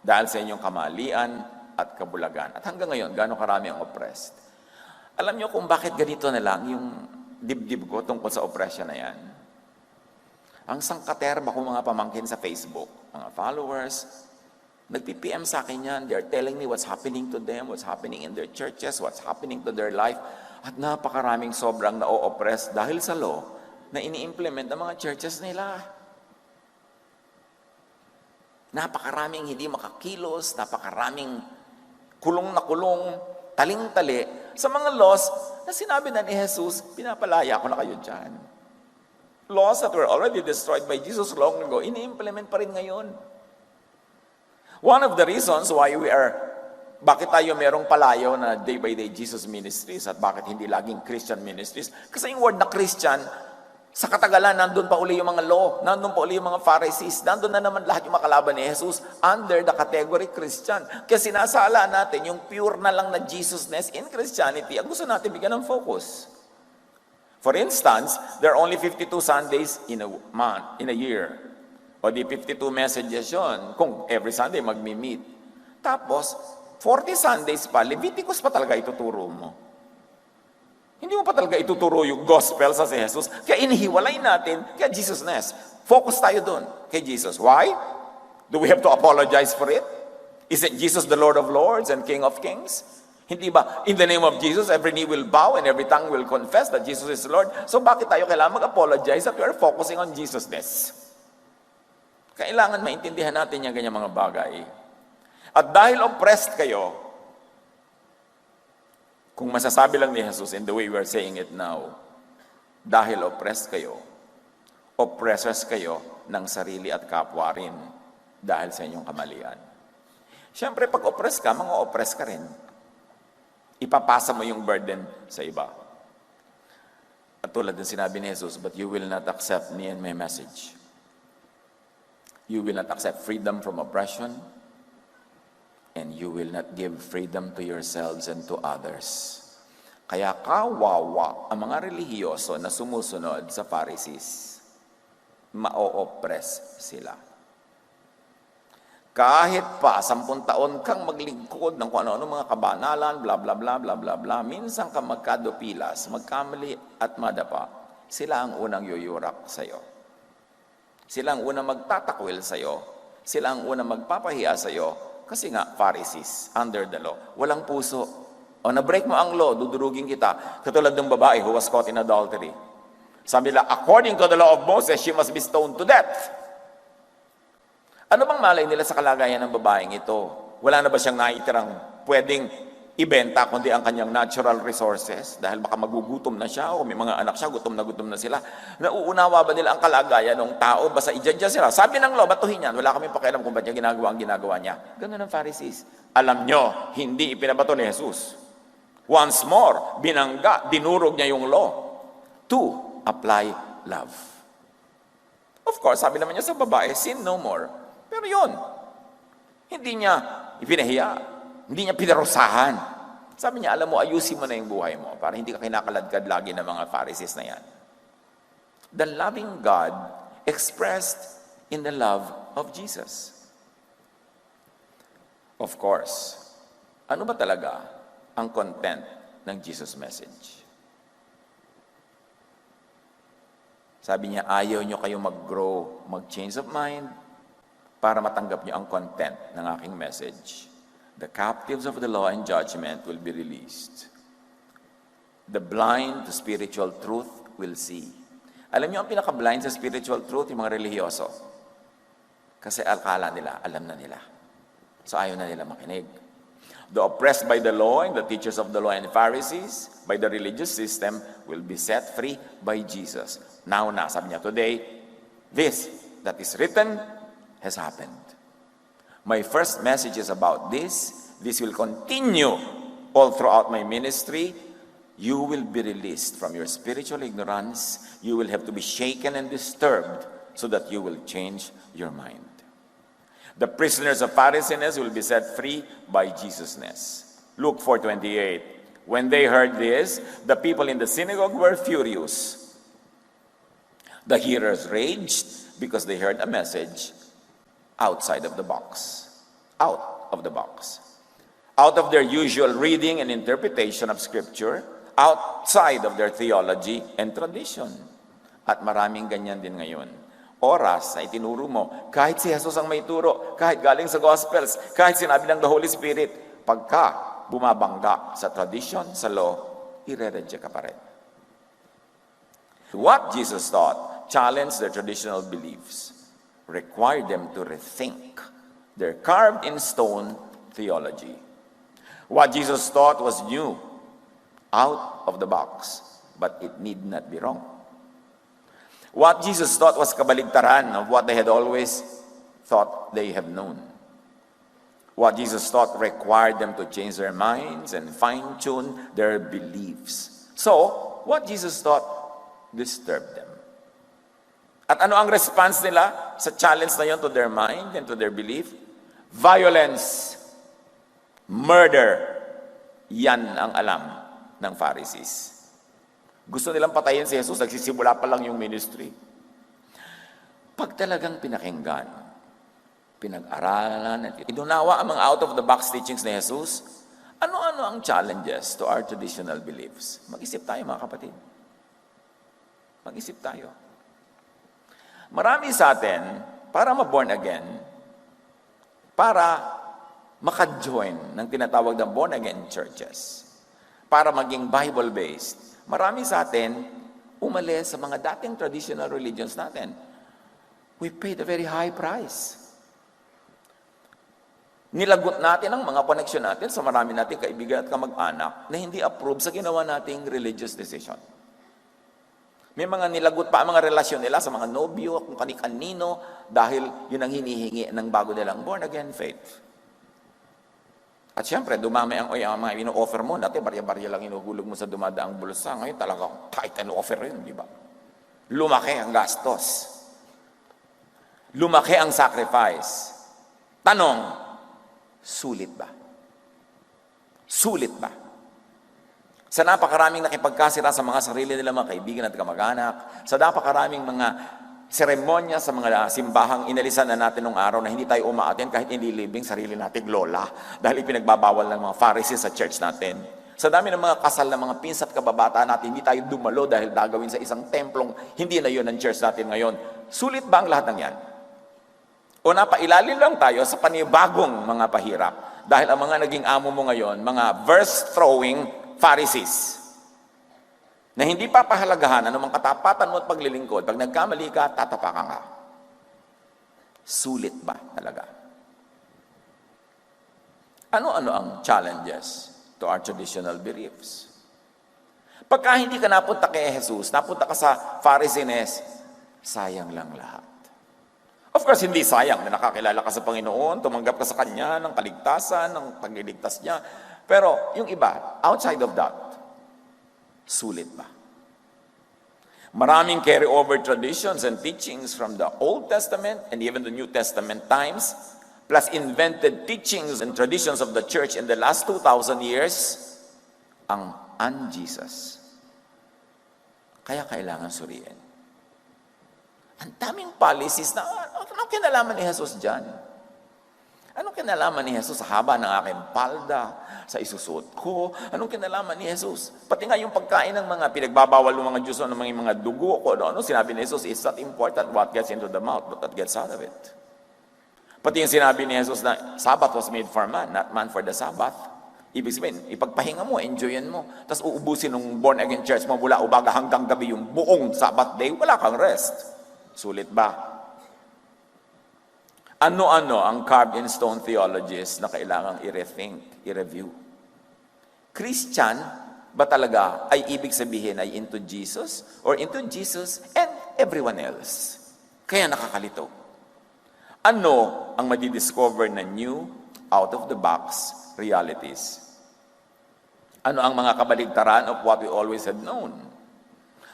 dahil sa inyong kamalian at kabulagan. At hanggang ngayon, gaano karami ang oppressed. Alam niyo kung bakit ganito na lang yung dibdib ko tungkol sa oppression na yan? Ang sangkaterba kong mga pamangkin sa Facebook, mga followers, nagpi-PM sa akin yan. They're telling me what's happening to them, what's happening in their churches, what's happening to their life. At napakaraming sobrang na-oppress dahil sa law na ini-implement ng mga churches nila. Napakaraming hindi makakilos, napakaraming kulong na kulong, taling-tali sa mga laws na sinabi na ni Jesus, pinapalaya ko na kayo dyan. Laws that were already destroyed by Jesus long ago, ini-implement pa rin ngayon. One of the reasons why bakit tayo merong palayo na day by day Jesus ministries at bakit hindi laging Christian ministries? Kasi yung word na Christian, sa katagalan, nandun pa uli yung mga law, nandun pa uli yung mga Pharisees, nandun na naman lahat yung makalaban ni Jesus under the category Christian. Kaya sinasala natin yung pure na lang na Jesusness in Christianity, ang gusto natin bigyan ng focus. For instance, there are only 52 Sundays in a year. O di 52 messages yun, kung every Sunday magmi-meet. Tapos, 40 Sundays pa, Leviticus pa talaga ituturo mo. Hindi mo pa talaga ituturo yung gospel sa si Jesus. Kaya inihiwalay natin kay Jesusness. Focus tayo doon kay Jesus. Why? Do we have to apologize for it? Isn't Jesus the Lord of Lords and King of Kings? Hindi ba, in the name of Jesus, every knee will bow and every tongue will confess that Jesus is Lord? So bakit tayo kailangan mag-apologize that we are focusing on Jesusness? Kailangan maintindihan natin yung ganyang mga bagay. At dahil oppressed kayo, kung masasabi lang ni Jesus in the way we are saying it now, dahil oppressed kayo, oppressors kayo ng sarili at kapwa rin dahil sa inyong kamalian. Siyempre, pag oppressed ka, mga oppressed ka rin. Ipapasa mo yung burden sa iba. At tulad ng sinabi ni Jesus, but you will not accept me and my message. You will not accept freedom from oppression, and you will not give freedom to yourselves and to others. Kaya kawawa ang mga relihiyoso na sumusunod sa Pharisees. Ma-oppress sila. Kahit pa 10 taon kang maglingkod ng kung ano-ano mga kabanalan, bla bla bla bla bla bla, minsan ka magkadupilas, magkamali at madapa, sila ang unang yuyurak sa iyo. Sila ang unang magtatakwil sa iyo. Sila ang unang magpapahiya sa iyo. Kasi nga, Pharisees, under the law, walang puso. O na-break mo ang law, dudurugin kita. Katulad ng babae who was caught in adultery. Sabi nila, according to the law of Moses, she must be stoned to death. Ano bang malay nila sa kalagayan ng babaeng ito? Wala na ba siyang naitirang pwedeng ibenta kundi ang kanyang natural resources? Dahil baka magugutom na siya o may mga anak siya, gutom na sila. Nauunawa ba nila ang kalagayan ng tao? Basta i-judge sila. Sabi ng law, batuhin yan. Wala kaming pakialam kung ba't niya ginagawa ang ginagawa niya. Ganun ang Pharisees. Alam nyo, hindi ipinabato ni Jesus. Once more, binangga, dinurog niya yung law to apply love. Of course, sabi naman niya sa babae, sin no more. Pero yun, hindi niya ipinahiya, hindi niya pinarusahan. Sabi niya, alam mo, ayusin mo na yung buhay mo para hindi ka kinakaladkad lagi ng mga Pharisees na yan. The loving God expressed in the love of Jesus. Of course, ano ba talaga ang content ng Jesus message? Sabi niya, ayaw niyo kayo mag-grow, mag-change of mind, para matanggap niyo ang content ng aking message. The captives of the law and judgment will be released. The blind to spiritual truth will see. Alam niyo ang pinaka-blind sa spiritual truth, yung mga relihiyoso. Kasi akala nila, alam na nila. So ayaw na nila makinig. The oppressed by the law and the teachers of the law and Pharisees, by the religious system, will be set free by Jesus. Now na, sabi niya, today, this that is written has happened. My first message is about this. This will continue all throughout my ministry. You will be released from your spiritual ignorance. You will have to be shaken and disturbed so that you will change your mind. The prisoners of Pharisees will be set free by Jesusness. Luke 4:28. When they heard this, the people in the synagogue were furious. The hearers raged because they heard a message outside of the box. Out of the box. Out of their usual reading and interpretation of Scripture, outside of their theology and tradition. At maraming ganyan din ngayon. Oras na itinuro mo, kahit si Jesus ang may turo, kahit galing sa Gospels, kahit sinabi ng the Holy Spirit, pagka bumabangga sa tradition, sa law, ire-reject ka pa rin. What Jesus taught challenged their traditional beliefs, required them to rethink their carved-in-stone theology. What Jesus taught was new, out of the box, but it need not be wrong. What Jesus taught was kabaligtaran of what they had always thought they have known. What Jesus taught required them to change their minds and fine-tune their beliefs. So, what Jesus taught disturbed them. At ano ang response nila sa challenge na yun to their mind and to their belief? Violence, murder. Yan ang alam ng Pharisees. Gusto nilang patayin si Jesus, nagsisimula pa lang yung ministry. Pag talagang pinakinggan, pinag-aralan, at inunawa ang mga out-of-the-box teachings ni Jesus, ano-ano ang challenges to our traditional beliefs? Mag-isip tayo mga kapatid. Mag-isip tayo. Marami sa atin, para ma-born again, para maka-join ng tinatawag na born-again churches, para maging Bible-based, marami sa atin umalis sa mga dating traditional religions natin. We paid a very high price. Nilagot natin ang mga koneksyon natin sa marami nating kaibigan at kamag-anak na hindi approve sa ginawa nating religious decision. May mga nilagot pa ang mga relasyon nila sa mga nobyo, kung kani-kanino, dahil yun ang hinihingi ng bago nilang born-again faith. At syempre, dumami ang mga ino-offer mo. Dati, barya-barya lang inuhulog mo sa dumadaang bulsa. Ngayon, talagang title offer yun, di ba? Lumaki ang gastos. Lumaki ang sacrifice. Tanong, sulit ba? Sulit ba? Sa napakaraming nakipagkasira sa mga sarili nila mga kaibigan at kamag-anak, sa napakaraming mga seremonya sa mga simbahang inalisan na natin nung araw na hindi tayo umaaten kahit hindi libing sarili nating lola dahil ipinagbabawal ng mga Pharisees sa church natin. Sa dami ng mga kasal ng mga pinsa't kababata natin, hindi tayo dumalo dahil gagawin sa isang templong hindi na yun ang church natin ngayon. Sulit ba ang lahat ng yan? O napailalim lang tayo sa panibagong mga pahirap dahil ang mga naging amo mo ngayon, mga verse-throwing Pharisees, na hindi pa pahalagahan anumang katapatan mo at paglilingkod. Pag nagkamali ka, tatapakan ka. Sulit ba talaga? Ano-ano ang challenges to our traditional beliefs? Pagka hindi ka napunta kay Jesus, napunta ka sa Pharisees, sayang lang lahat. Of course, hindi sayang na nakakilala ka sa Panginoon, tumanggap ka sa Kanya ng kaligtasan, ng pagliligtas niya. Pero yung iba, outside of that, sulit ba? Maraming carry-over traditions and teachings from the Old Testament and even the New Testament times, plus invented teachings and traditions of the church in the last 2,000 years, ang un-Jesus. Kaya kailangan suriin. Ang daming policies na, anong kinalaman ni Jesus dyan? Anong kinalaman ni Jesus sa haba ng aking palda, sa isusuot ko? Anong kinalaman ni Jesus? Pati nga yung pagkain ng mga pinagbabawal ng mga Diyos o ng mga dugo ko, ano sinabi ni Jesus, it's not important what gets into the mouth, but what gets out of it. Pati yung sinabi ni Jesus na Sabbath was made for man, not man for the Sabbath. Ibig sabihin, ipagpahinga mo, enjoyin mo. Tapos uubusin ng born-again church mo mula umaga hanggang gabi yung buong Sabbath day, wala kang rest. Sulit ba? Ano-ano ang carved-in-stone theologies na kailangang i-rethink, i-review? Christian ba talaga ay ibig sabihin ay into Jesus or into Jesus and everyone else? Kaya nakakalito. Ano ang madidiscover na new, out-of-the-box realities? Ano ang mga kabaligtaran of what we always had known?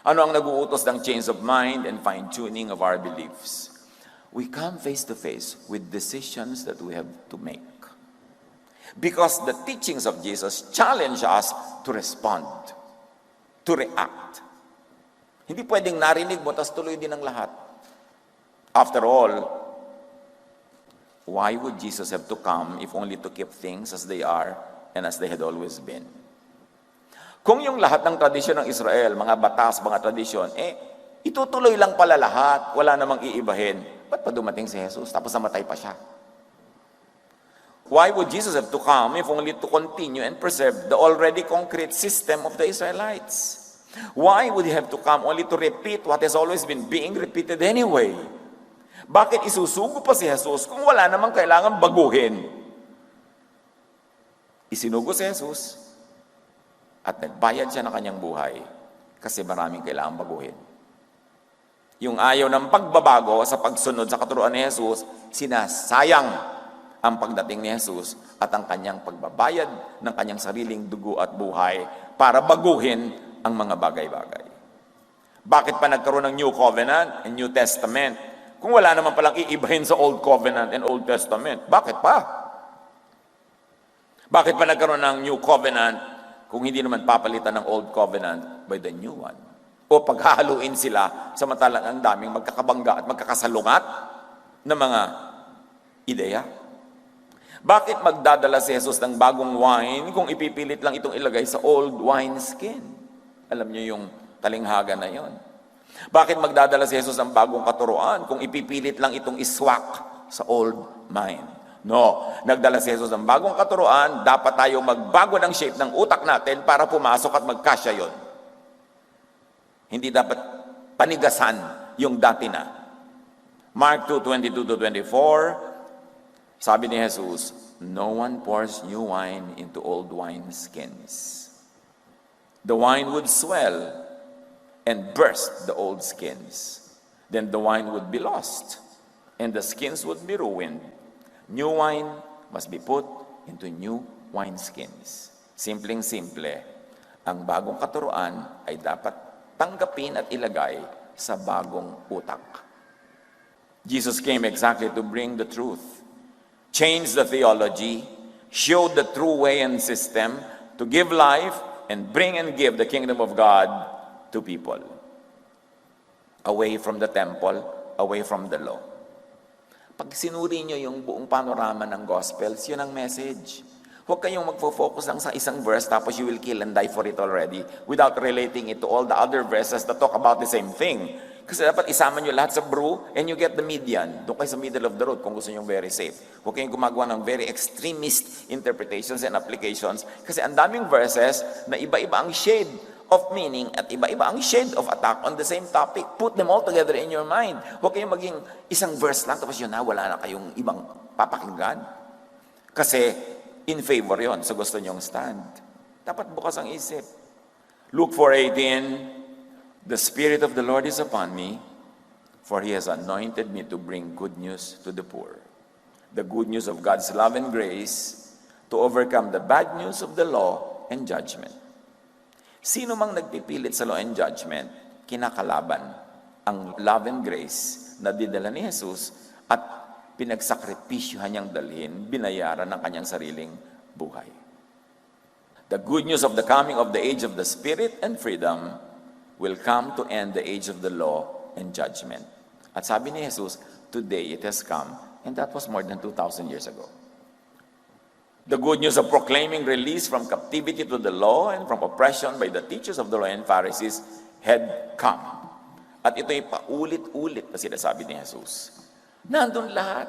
Ano ang nag-uutos ng change of mind and fine-tuning of our beliefs? We come face to face with decisions that we have to make. Because the teachings of Jesus challenge us to respond, to react. Hindi pwedeng narinig mo, tas tuloy din ang lahat. After all, why would Jesus have to come if only to keep things as they are and as they had always been? Kung yung lahat ng tradisyon ng Israel, mga batas, mga tradisyon, itutuloy lang pala lahat, wala namang iibahin. Ba't pa dumating si Jesus tapos namatay pa siya? Why would Jesus have to come if only to continue and preserve the already concrete system of the Israelites? Why would he have to come only to repeat what has always been being repeated anyway? Bakit isusugo pa si Jesus kung wala namang kailangan baguhin? Isinugo si Jesus at nagbayad siya ng kanyang buhay kasi maraming kailangan baguhin. Yung ayaw ng pagbabago sa pagsunod sa katuruan ni Jesus, sinasayang ang pagdating ni Jesus at ang kanyang pagbabayad ng kanyang sariling dugo at buhay para baguhin ang mga bagay-bagay. Bakit pa nagkaroon ng New Covenant and New Testament kung wala naman palang iibahin sa Old Covenant and Old Testament? Bakit pa? Bakit pa nagkaroon ng New Covenant kung hindi naman papalitan ng Old Covenant by the new one? O paghahaluin sila samantalang ang daming magkakabangga at magkakasalungat na mga ideya? Bakit magdadala si Jesus ng bagong wine kung ipipilit lang itong ilagay sa old wine skin? Alam niyo yung talinghaga na yon. Bakit magdadala si Jesus ng bagong katuruan kung ipipilit lang itong iswak sa old wine? No, nagdala si Jesus ng bagong katuruan, dapat tayo magbago ng shape ng utak natin para pumasok at magkasya yon. Hindi dapat panigasan yung dati na. Mark 2:22-24, sabi ni Jesus, no one pours new wine into old wine skins. The wine would swell and burst the old skins. Then the wine would be lost and the skins would be ruined. New wine must be put into new wineskins. Simpleng-simple, ang bagong katuruan ay dapat tanggapin at ilagay sa bagong utak. Jesus came exactly to bring the truth, change the theology, show the true way and system, to give life and bring and give the kingdom of God to people. Away from the temple, away from the law. Pag sinuri nyo yung buong panorama ng Gospels, yun ang message. Huwag kayong magfo-focus lang sa isang verse tapos you will kill and die for it already without relating it to all the other verses that talk about the same thing. Kasi dapat isama nyo lahat sa brew and you get the median. Doon kayo sa middle of the road kung gusto nyo very safe. Huwag kayong gumagawa ng very extremist interpretations and applications kasi ang daming verses na iba-iba ang shade of meaning at iba-iba ang shade of attack on the same topic. Put them all together in your mind. Huwag kayong maging isang verse lang tapos yun na, wala na kayong ibang papakinggan. Kasi in favor yon sa gusto nyong stand. Dapat bukas ang isip. Luke 4:18, the Spirit of the Lord is upon me, for He has anointed me to bring good news to the poor. The good news of God's love and grace to overcome the bad news of the law and judgment. Sino mang nagpipilit sa law and judgment, kinakalaban ang love and grace na didala ni Jesus at pinagsakripisyuhan niyang dalhin, binayaran ng kanyang sariling buhay. The good news of the coming of the age of the Spirit and freedom will come to end the age of the law and judgment. At sabi ni Jesus, today it has come, and that was more than 2,000 years ago. The good news of proclaiming release from captivity to the law and from oppression by the teachers of the law and Pharisees had come. At ito'y paulit-ulit na sinasabi ni Jesus. Nandun lahat.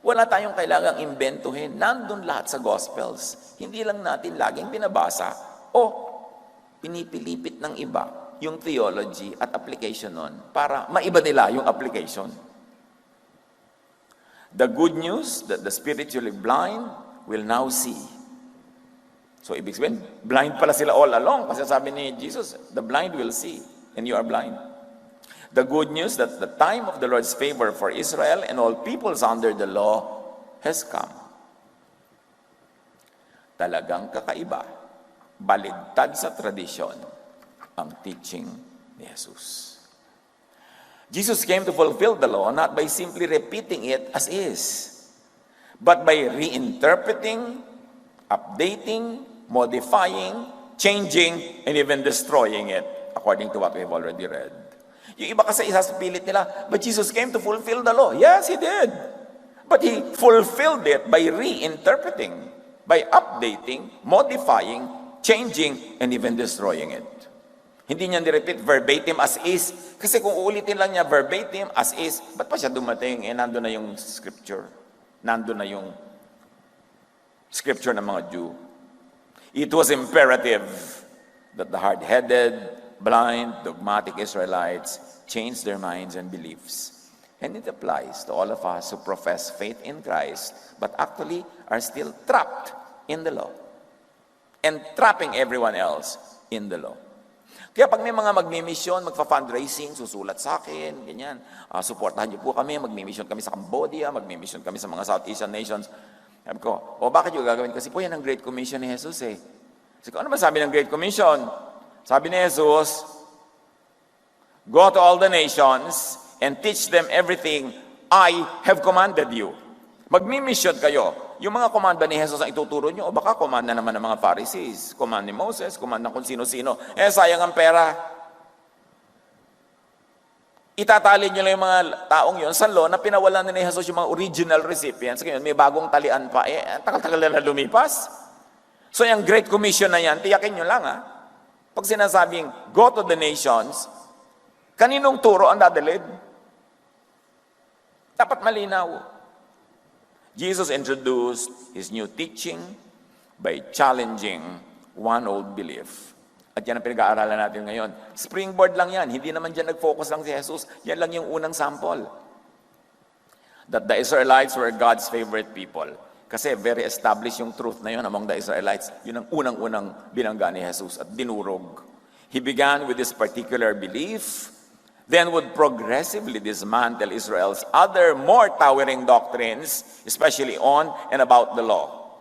Wala tayong kailangang imbentuhin. Nandun lahat sa Gospels. Hindi lang natin laging binabasa o pinipilipit ng iba yung theology at application nun para maiba nila yung application. The good news that the spiritually blind will now see. So, ibig sabihin, blind pala sila all along. Kasi sabi ni Jesus, the blind will see, and you are blind. The good news that the time of the Lord's favor for Israel and all peoples under the law has come. Talagang kakaiba, baligtad sa tradisyon, ang teaching ni Jesus. Jesus came to fulfill the law not by simply repeating it as is, but by reinterpreting, updating, modifying, changing, and even destroying it according to what we have already read. Yung iba kasi isasapilit nila, but Jesus came to fulfill the law. Yes, He did. But He fulfilled it by reinterpreting, by updating, modifying, changing, and even destroying it. Hindi niya ni-repeat verbatim as is. Kasi kung uulitin lang niya verbatim as is, ba't pa siya dumating? Nandun na yung scripture. Nandun na yung scripture ng mga Jew. It was imperative that the hard-headed, blind, dogmatic Israelites change their minds and beliefs. And it applies to all of us who profess faith in Christ, but actually are still trapped in the law. And trapping everyone else in the law. Kaya pag may mga magmi-mission, magfa-fundraising, susulat sa akin, ganyan, supportahan niyo po kami, magmi-mission kami sa Cambodia, magmi-mission kami sa mga South Asian nations. Sabi ko, bakit yung gagawin? Kasi po yan ang Great Commission ni Jesus eh. Sabi ko, ano ba sabi ng Great Commission? Sabi ni Jesus, go to all the nations and teach them everything I have commanded you. Magmi-mission kayo. Yung mga komanda ni Jesus ang ituturo nyo, o baka komanda naman ng mga Pharisees, command ni Moses, command ng kung sino-sino. Sayang ang pera. Itatali nyo lang yung mga taong yun sa law na pinawalan ni Jesus yung mga original recipients. Ngayon, may bagong talian pa. Tagal-tagal na lumipas. So, yung Great Commission na yan, tiyakin nyo lang Pag sinasabing, go to the nations, kaninong turo ang dadalhin? Dapat malinaw. Jesus introduced His new teaching by challenging one old belief. At yan ang pinag-aaralan natin ngayon. Springboard lang yan. Hindi naman dyan nag-focus lang si Jesus. Yan lang yung unang sample. That the Israelites were God's favorite people. Kasi very established yung truth na yun among the Israelites. Yun ang unang-unang binangga ni Jesus at dinurog. He began with this particular belief, then would progressively dismantle Israel's other more towering doctrines, especially on and about the law.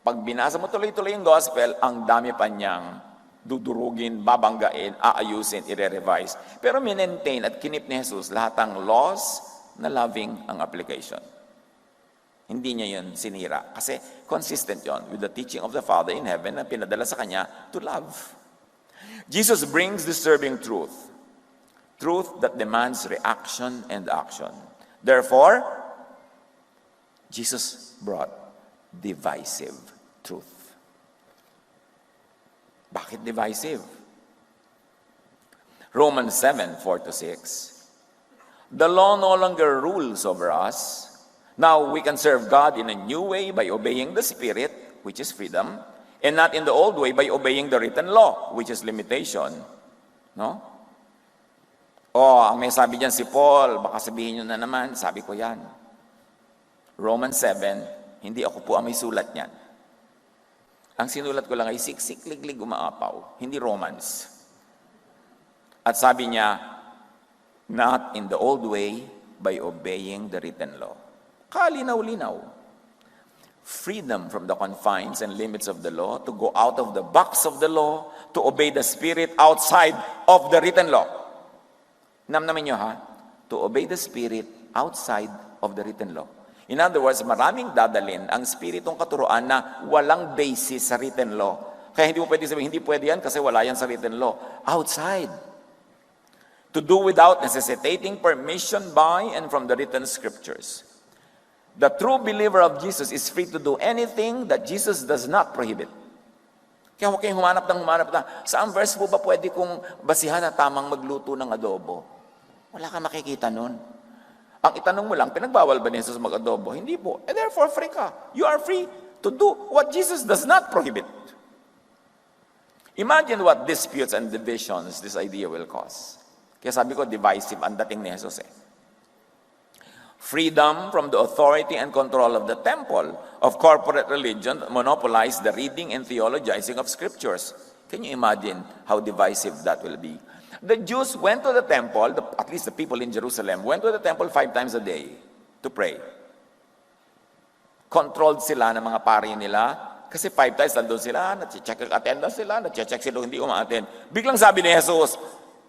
Pag binasa mo tuloy-tuloy yung gospel, ang dami pa niyang dudurugin, babanggain, aayusin, ire-revise. Pero minentain at kinip ni Jesus lahat ng laws na loving ang application. Hindi niya yun sinira. Kasi consistent yon with the teaching of the Father in heaven na pinadala sa Kanya to love. Jesus brings disturbing truth. Truth that demands reaction and action. Therefore, Jesus brought divisive truth. Bakit divisive? Romans 7:4-6. The law no longer rules over us. Now we can serve God in a new way by obeying the Spirit, which is freedom, and not in the old way by obeying the written law, which is limitation. No? Ang may sabi dyan si Paul, baka sabihin nyo na naman, sabi ko yan. Romans 7, hindi ako po ang may sulat niyan. Ang sinulat ko lang ay siksik, liglig, umaapaw. Hindi Romans. At sabi niya, not in the old way by obeying the written law. Kalinaw-linaw. Freedom from the confines and limits of the law, to go out of the box of the law, to obey the Spirit outside of the written law. Namnamin nyo to obey the Spirit outside of the written law. In other words, maraming dadalin ang spiritong katuruan na walang basis sa written law. Kaya hindi mo pwede sabihin, hindi pwede yan kasi wala yan sa written law. Outside. To do without necessitating permission by and from the written scriptures. The true believer of Jesus is free to do anything that Jesus does not prohibit. Kaya huwag kayong humanap na, saan verse po ba pwede kong basihan na tamang magluto ng adobo? Wala kang makikita nun. Ang itanong mo lang, pinagbawal ba ni Jesus mag-adobo? Hindi po. And therefore, free ka. You are free to do what Jesus does not prohibit. Imagine what disputes and divisions this idea will cause. Kaya sabi ko, divisive ang dating ni Jesus Freedom from the authority and control of the temple of corporate religion monopolize the reading and theologizing of scriptures. Can you imagine how divisive that will be? The Jews went to the temple, at least the people in Jerusalem, went to the temple 5 times a day to pray. Controlled sila ng mga pari nila, kasi 5 times nandun sila, na-check ang attendance sila, na-check sila hindi umaattend. Biglang sabi ni Jesus,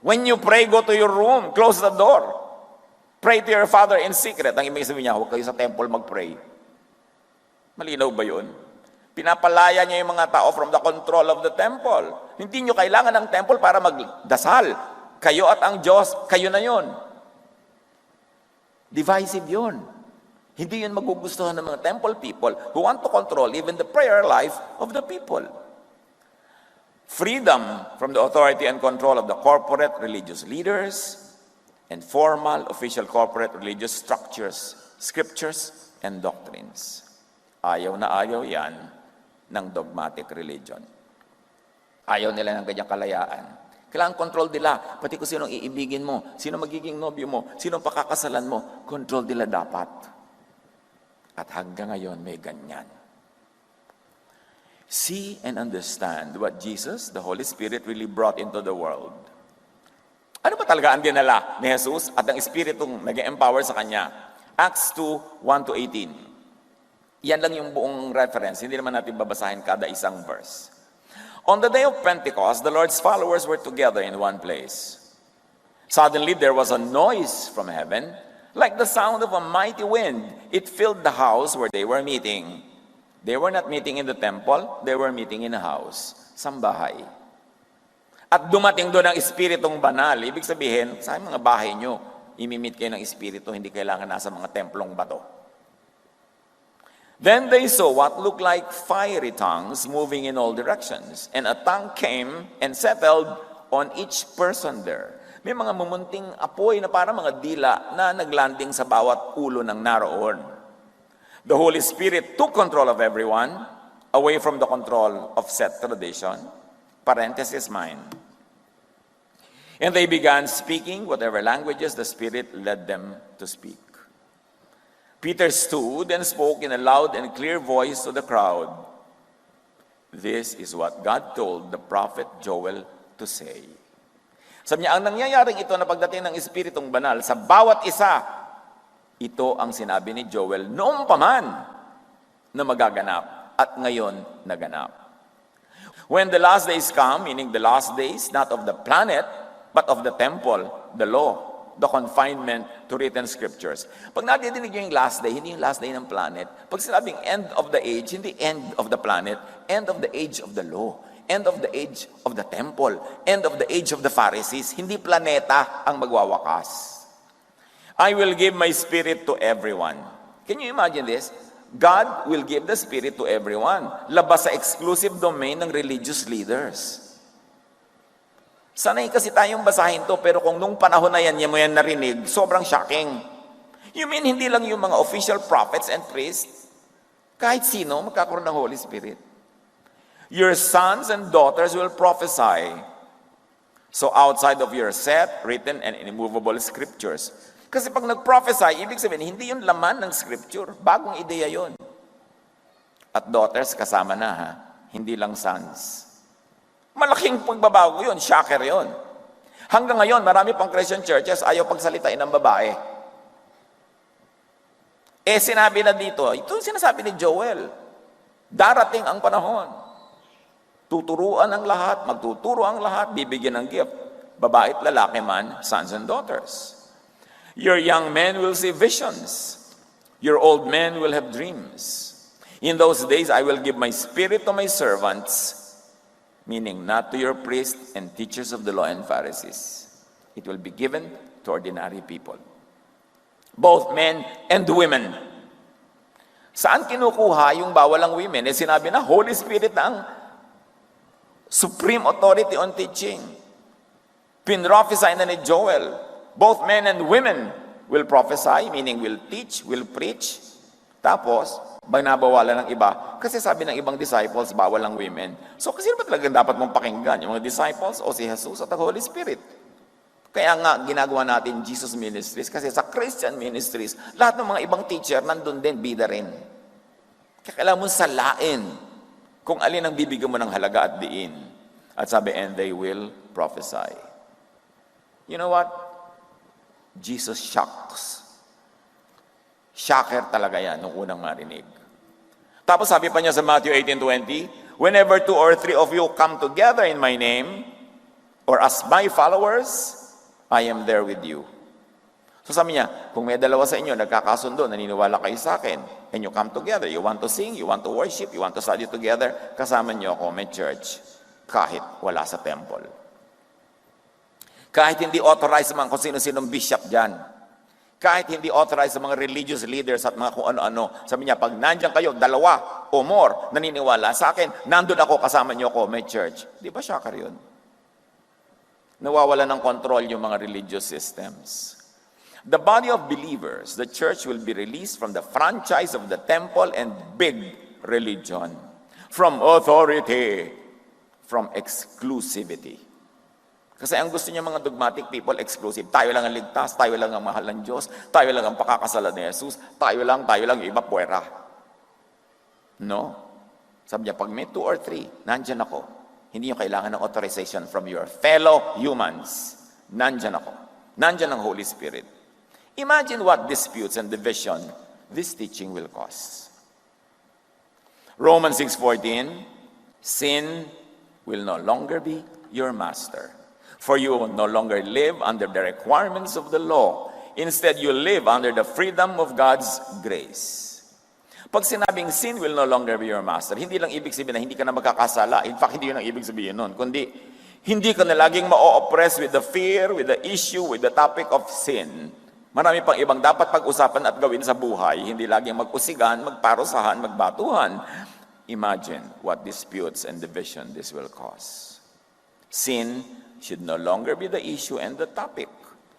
when you pray, go to your room, close the door. Pray to your Father in secret. Ang ibig sabihin niya, huwag kayo sa temple mag-pray. Malinaw ba yun? Pinapalaya niya yung mga tao from the control of the temple. Hindi nyo kailangan ng temple para magdasal. Kayo at ang Diyos, kayo na yon. Divisive yun. Hindi yun magugustuhan ng mga temple people who want to control even the prayer life of the people. Freedom from the authority and control of the corporate religious leaders and formal official corporate religious structures, scriptures, and doctrines. Ayaw na ayaw yan ng dogmatic religion. Ayaw nila ng ganyang kalayaan. Kailangan control nila. Pati kung sinong iibigin mo, sino magiging nobyo mo, sino pakakasalan mo, control nila dapat. At hanggang ngayon may ganyan. See and understand what Jesus, the Holy Spirit, really brought into the world. Ano ba talaga ang dinala ni Jesus at ang Espiritong nag-empower sa Kanya? Acts 2, 1-18. Yan lang yung buong reference. Hindi naman natin babasahin kada isang verse. On the day of Pentecost, the Lord's followers were together in one place. Suddenly, there was a noise from heaven, like the sound of a mighty wind. It filled the house where they were meeting. They were not meeting in the temple, they were meeting in a house, sambahay. At dumating doon ang Espiritong Banal. Ibig sabihin, sa mga bahay nyo, imimit kayo ng Espiritu, hindi kailangan nasa mga templong bato. Then they saw what looked like fiery tongues moving in all directions, and a tongue came and settled on each person there. May mga mumunting apoy na parang mga dila na naglanding sa bawat ulo ng naroon. The Holy Spirit took control of everyone, away from the control of set tradition, parenthesis mine. And they began speaking whatever languages the Spirit led them to speak. Peter stood and spoke in a loud and clear voice to the crowd. This is what God told the prophet Joel to say. Sabi niya, ang nangyayaring ito na pagdating ng Espiritong Banal sa bawat isa, ito ang sinabi ni Joel noong paman na magaganap at ngayon naganap. When the last days come, meaning the last days not of the planet, but of the temple, the law, the confinement to written scriptures. Pag nadidinig nyo yung last day, hindi yung last day ng planet. Pag sinabing end of the age, hindi end of the planet, end of the age of the law, end of the age of the temple, end of the age of the Pharisees. Hindi planeta ang magwawakas. I will give my Spirit to everyone. Can you imagine this? God will give the Spirit to everyone. Labas sa exclusive domain ng religious leaders. Sanay kasi tayong basahin to, pero kung nung panahon na yan, mo yan narinig, sobrang shocking. You mean hindi lang yung mga official prophets and priests? Kahit sino, magkakaroon ng Holy Spirit. Your sons and daughters will prophesy. So outside of your set, written and immovable scriptures. Kasi pag nag-prophesy, ibig sabihin, hindi yun laman ng scripture. Bagong ideya yun. At daughters, kasama na ha, hindi lang sons. Malaking pagbabago yun, shocker yun. Hanggang ngayon, marami pang Christian churches ayaw pagsalitain ng babae. Sinabi na dito, ito sinasabi ni Joel, darating ang panahon. Tuturuan ang lahat, magtuturo ang lahat, bibigyan ng gift. Babae at lalaki man, sons and daughters. Your young men will see visions. Your old men will have dreams. In those days, I will give my Spirit to my servants, meaning not to your priests and teachers of the law and Pharisees. It will be given to ordinary people. Both men and women. Saan kinukuha yung bawal ang women? Sinabi na, Holy Spirit ang supreme authority on teaching. Pinrophesy na ni Joel. Both men and women will prophesy, meaning will teach, will preach. Tapos, binabawalan ng iba. Kasi sabi ng ibang disciples, bawal ang women. So, kasi ba talagang dapat mong pakinggan? Yung mga disciples o si Jesus at ang Holy Spirit? Kaya nga, ginagawa natin Jesus Ministries. Kasi sa Christian Ministries, lahat ng mga ibang teacher, nandun din, bida rin. Kaya kailangan mo salain kung alin ang bibigyan mo ng halaga at diin. At sabi, and they will prophesy. You know what? Jesus shocks. Shocker talaga yan nung unang marinig. Tapos sabi pa niya sa Matthew 18:20, whenever 2 or 3 of you come together in my name, or as my followers, I am there with you. So sabi niya, kung may dalawa sa inyo, nagkakasundo, naniniwala kayo sa akin, and you come together, you want to sing, you want to worship, you want to study together, kasama niyo ako, may church, kahit wala sa temple. Kahit hindi authorized mga kung sino-sinong bishop dyan, kahit hindi authorized sa mga religious leaders at mga kung ano-ano, sabi niya, pag nandyan kayo, 2 o more, naniniwala sa akin, nandun ako, kasama niyo ako, may church. Di ba syakar yun? Nawawala ng control yung mga religious systems. The body of believers, the church will be released from the franchise of the temple and big religion, from authority, from exclusivity. Kasi ang gusto niya mga dogmatic people, exclusive. Tayo lang ang ligtas, tayo lang ang mahal ng Diyos, tayo lang ang pakakasalan ni Jesus, tayo lang, iba puwera. No? Sabi niya, pag may 2 or 3, nandyan ako. Hindi niyo kailangan ng authorization from your fellow humans. Nandyan ako. Nandyan ang Holy Spirit. Imagine what disputes and division this teaching will cause. Romans 6:14, sin will no longer be your master. For you will no longer live under the requirements of the law. Instead, you live under the freedom of God's grace. Pag sinabing sin will no longer be your master, hindi lang ibig sabihin na hindi ka na magkakasala. In fact, hindi yun ang ibig sabihin nun. Kundi, hindi ka na laging ma-oppress with the fear, with the issue, with the topic of sin. Marami pang ibang dapat pag-usapan at gawin sa buhay. Hindi laging mag-usigan, magparusahan, magbatuhan. Imagine what disputes and division this will cause. Sin should no longer be the issue and the topic.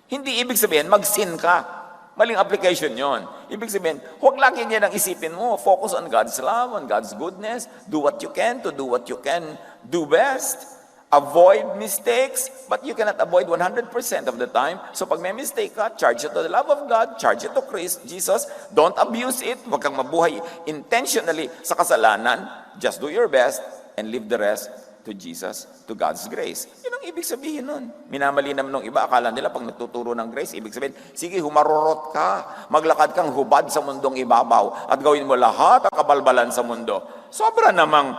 Hindi ibig sabihin, mag-sin ka. Maling application yon. Ibig sabihin, huwag lagi niya nang isipin mo. Focus on God's love, on God's goodness. Do what you can to do what you can do best. Avoid mistakes, but you cannot avoid 100% of the time. So pag may mistake ka, charge it to the love of God, charge it to Christ, Jesus. Don't abuse it. Huwag kang mabuhay intentionally sa kasalanan. Just do your best and leave the rest to Jesus, to God's grace. Yun ang ibig sabihin nun. Minamali naman ng iba, akala nila pag nagtuturo ng grace, ibig sabihin, sige, humarurot ka, maglakad kang hubad sa mundong ibabaw, at gawin mo lahat ang kabalbalan sa mundo. Sobra namang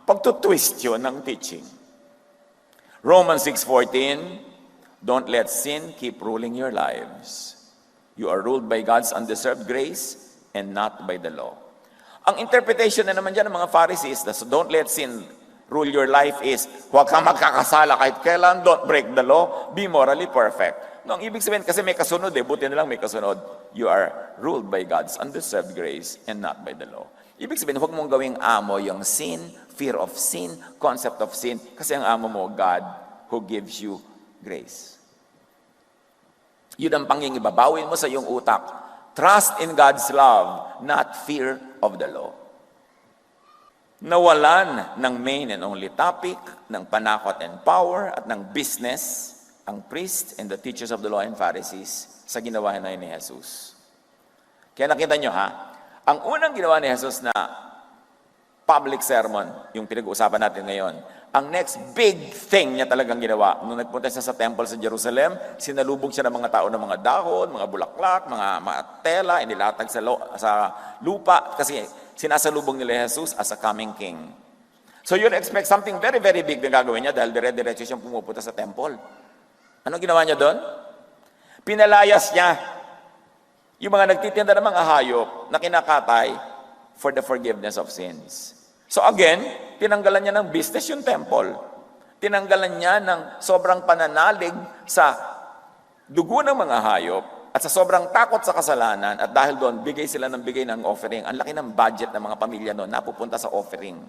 pagtutwist yun ng teaching. Romans 6:14, don't let sin keep ruling your lives. You are ruled by God's undeserved grace and not by the law. Ang interpretation na naman dyan ng mga Pharisees, so don't let sin rule your life is, huwag kang magkakasala kahit kailan, don't break the law, be morally perfect. No, ang ibig sabihin, kasi may kasunod buti na lang may kasunod. You are ruled by God's undeserved grace and not by the law. Ibig sabihin, huwag mong gawing amo yung sin, fear of sin, concept of sin, kasi ang amo mo, God, who gives you grace. Yun ang pangingibabawin mo sa iyong utak. Trust in God's love, not fear of the law. Nawalan ng main and only topic, ng panakot and power, at ng business, ang priest and the teachers of the law and Pharisees sa ginawa na ni Jesus. Kaya nakita nyo ang unang ginawa ni Jesus na public sermon, yung pinag-uusapan natin ngayon, ang next big thing niya talagang ginawa, nung nagpunta siya sa temple sa Jerusalem, sinalubog siya ng mga tao ng mga dahon, mga bulaklak, mga tela, inilatag sa lupa, kasi sinasalubong nila Jesus as a coming king. So you'd expect something very, very big na gagawin niya dahil dire-diretso siyang pumupunta sa temple. Anong ginawa niya doon? Pinalayas niya yung mga nagtitinda ng mga hayop na kinakatay for the forgiveness of sins. So again, tinanggalan niya ng business yung temple. Tinanggalan niya ng sobrang pananalig sa dugo ng mga hayop at sa sobrang takot sa kasalanan, at dahil doon, bigay sila ng bigay ng offering. Ang laki ng budget ng mga pamilya noon, napupunta sa offering.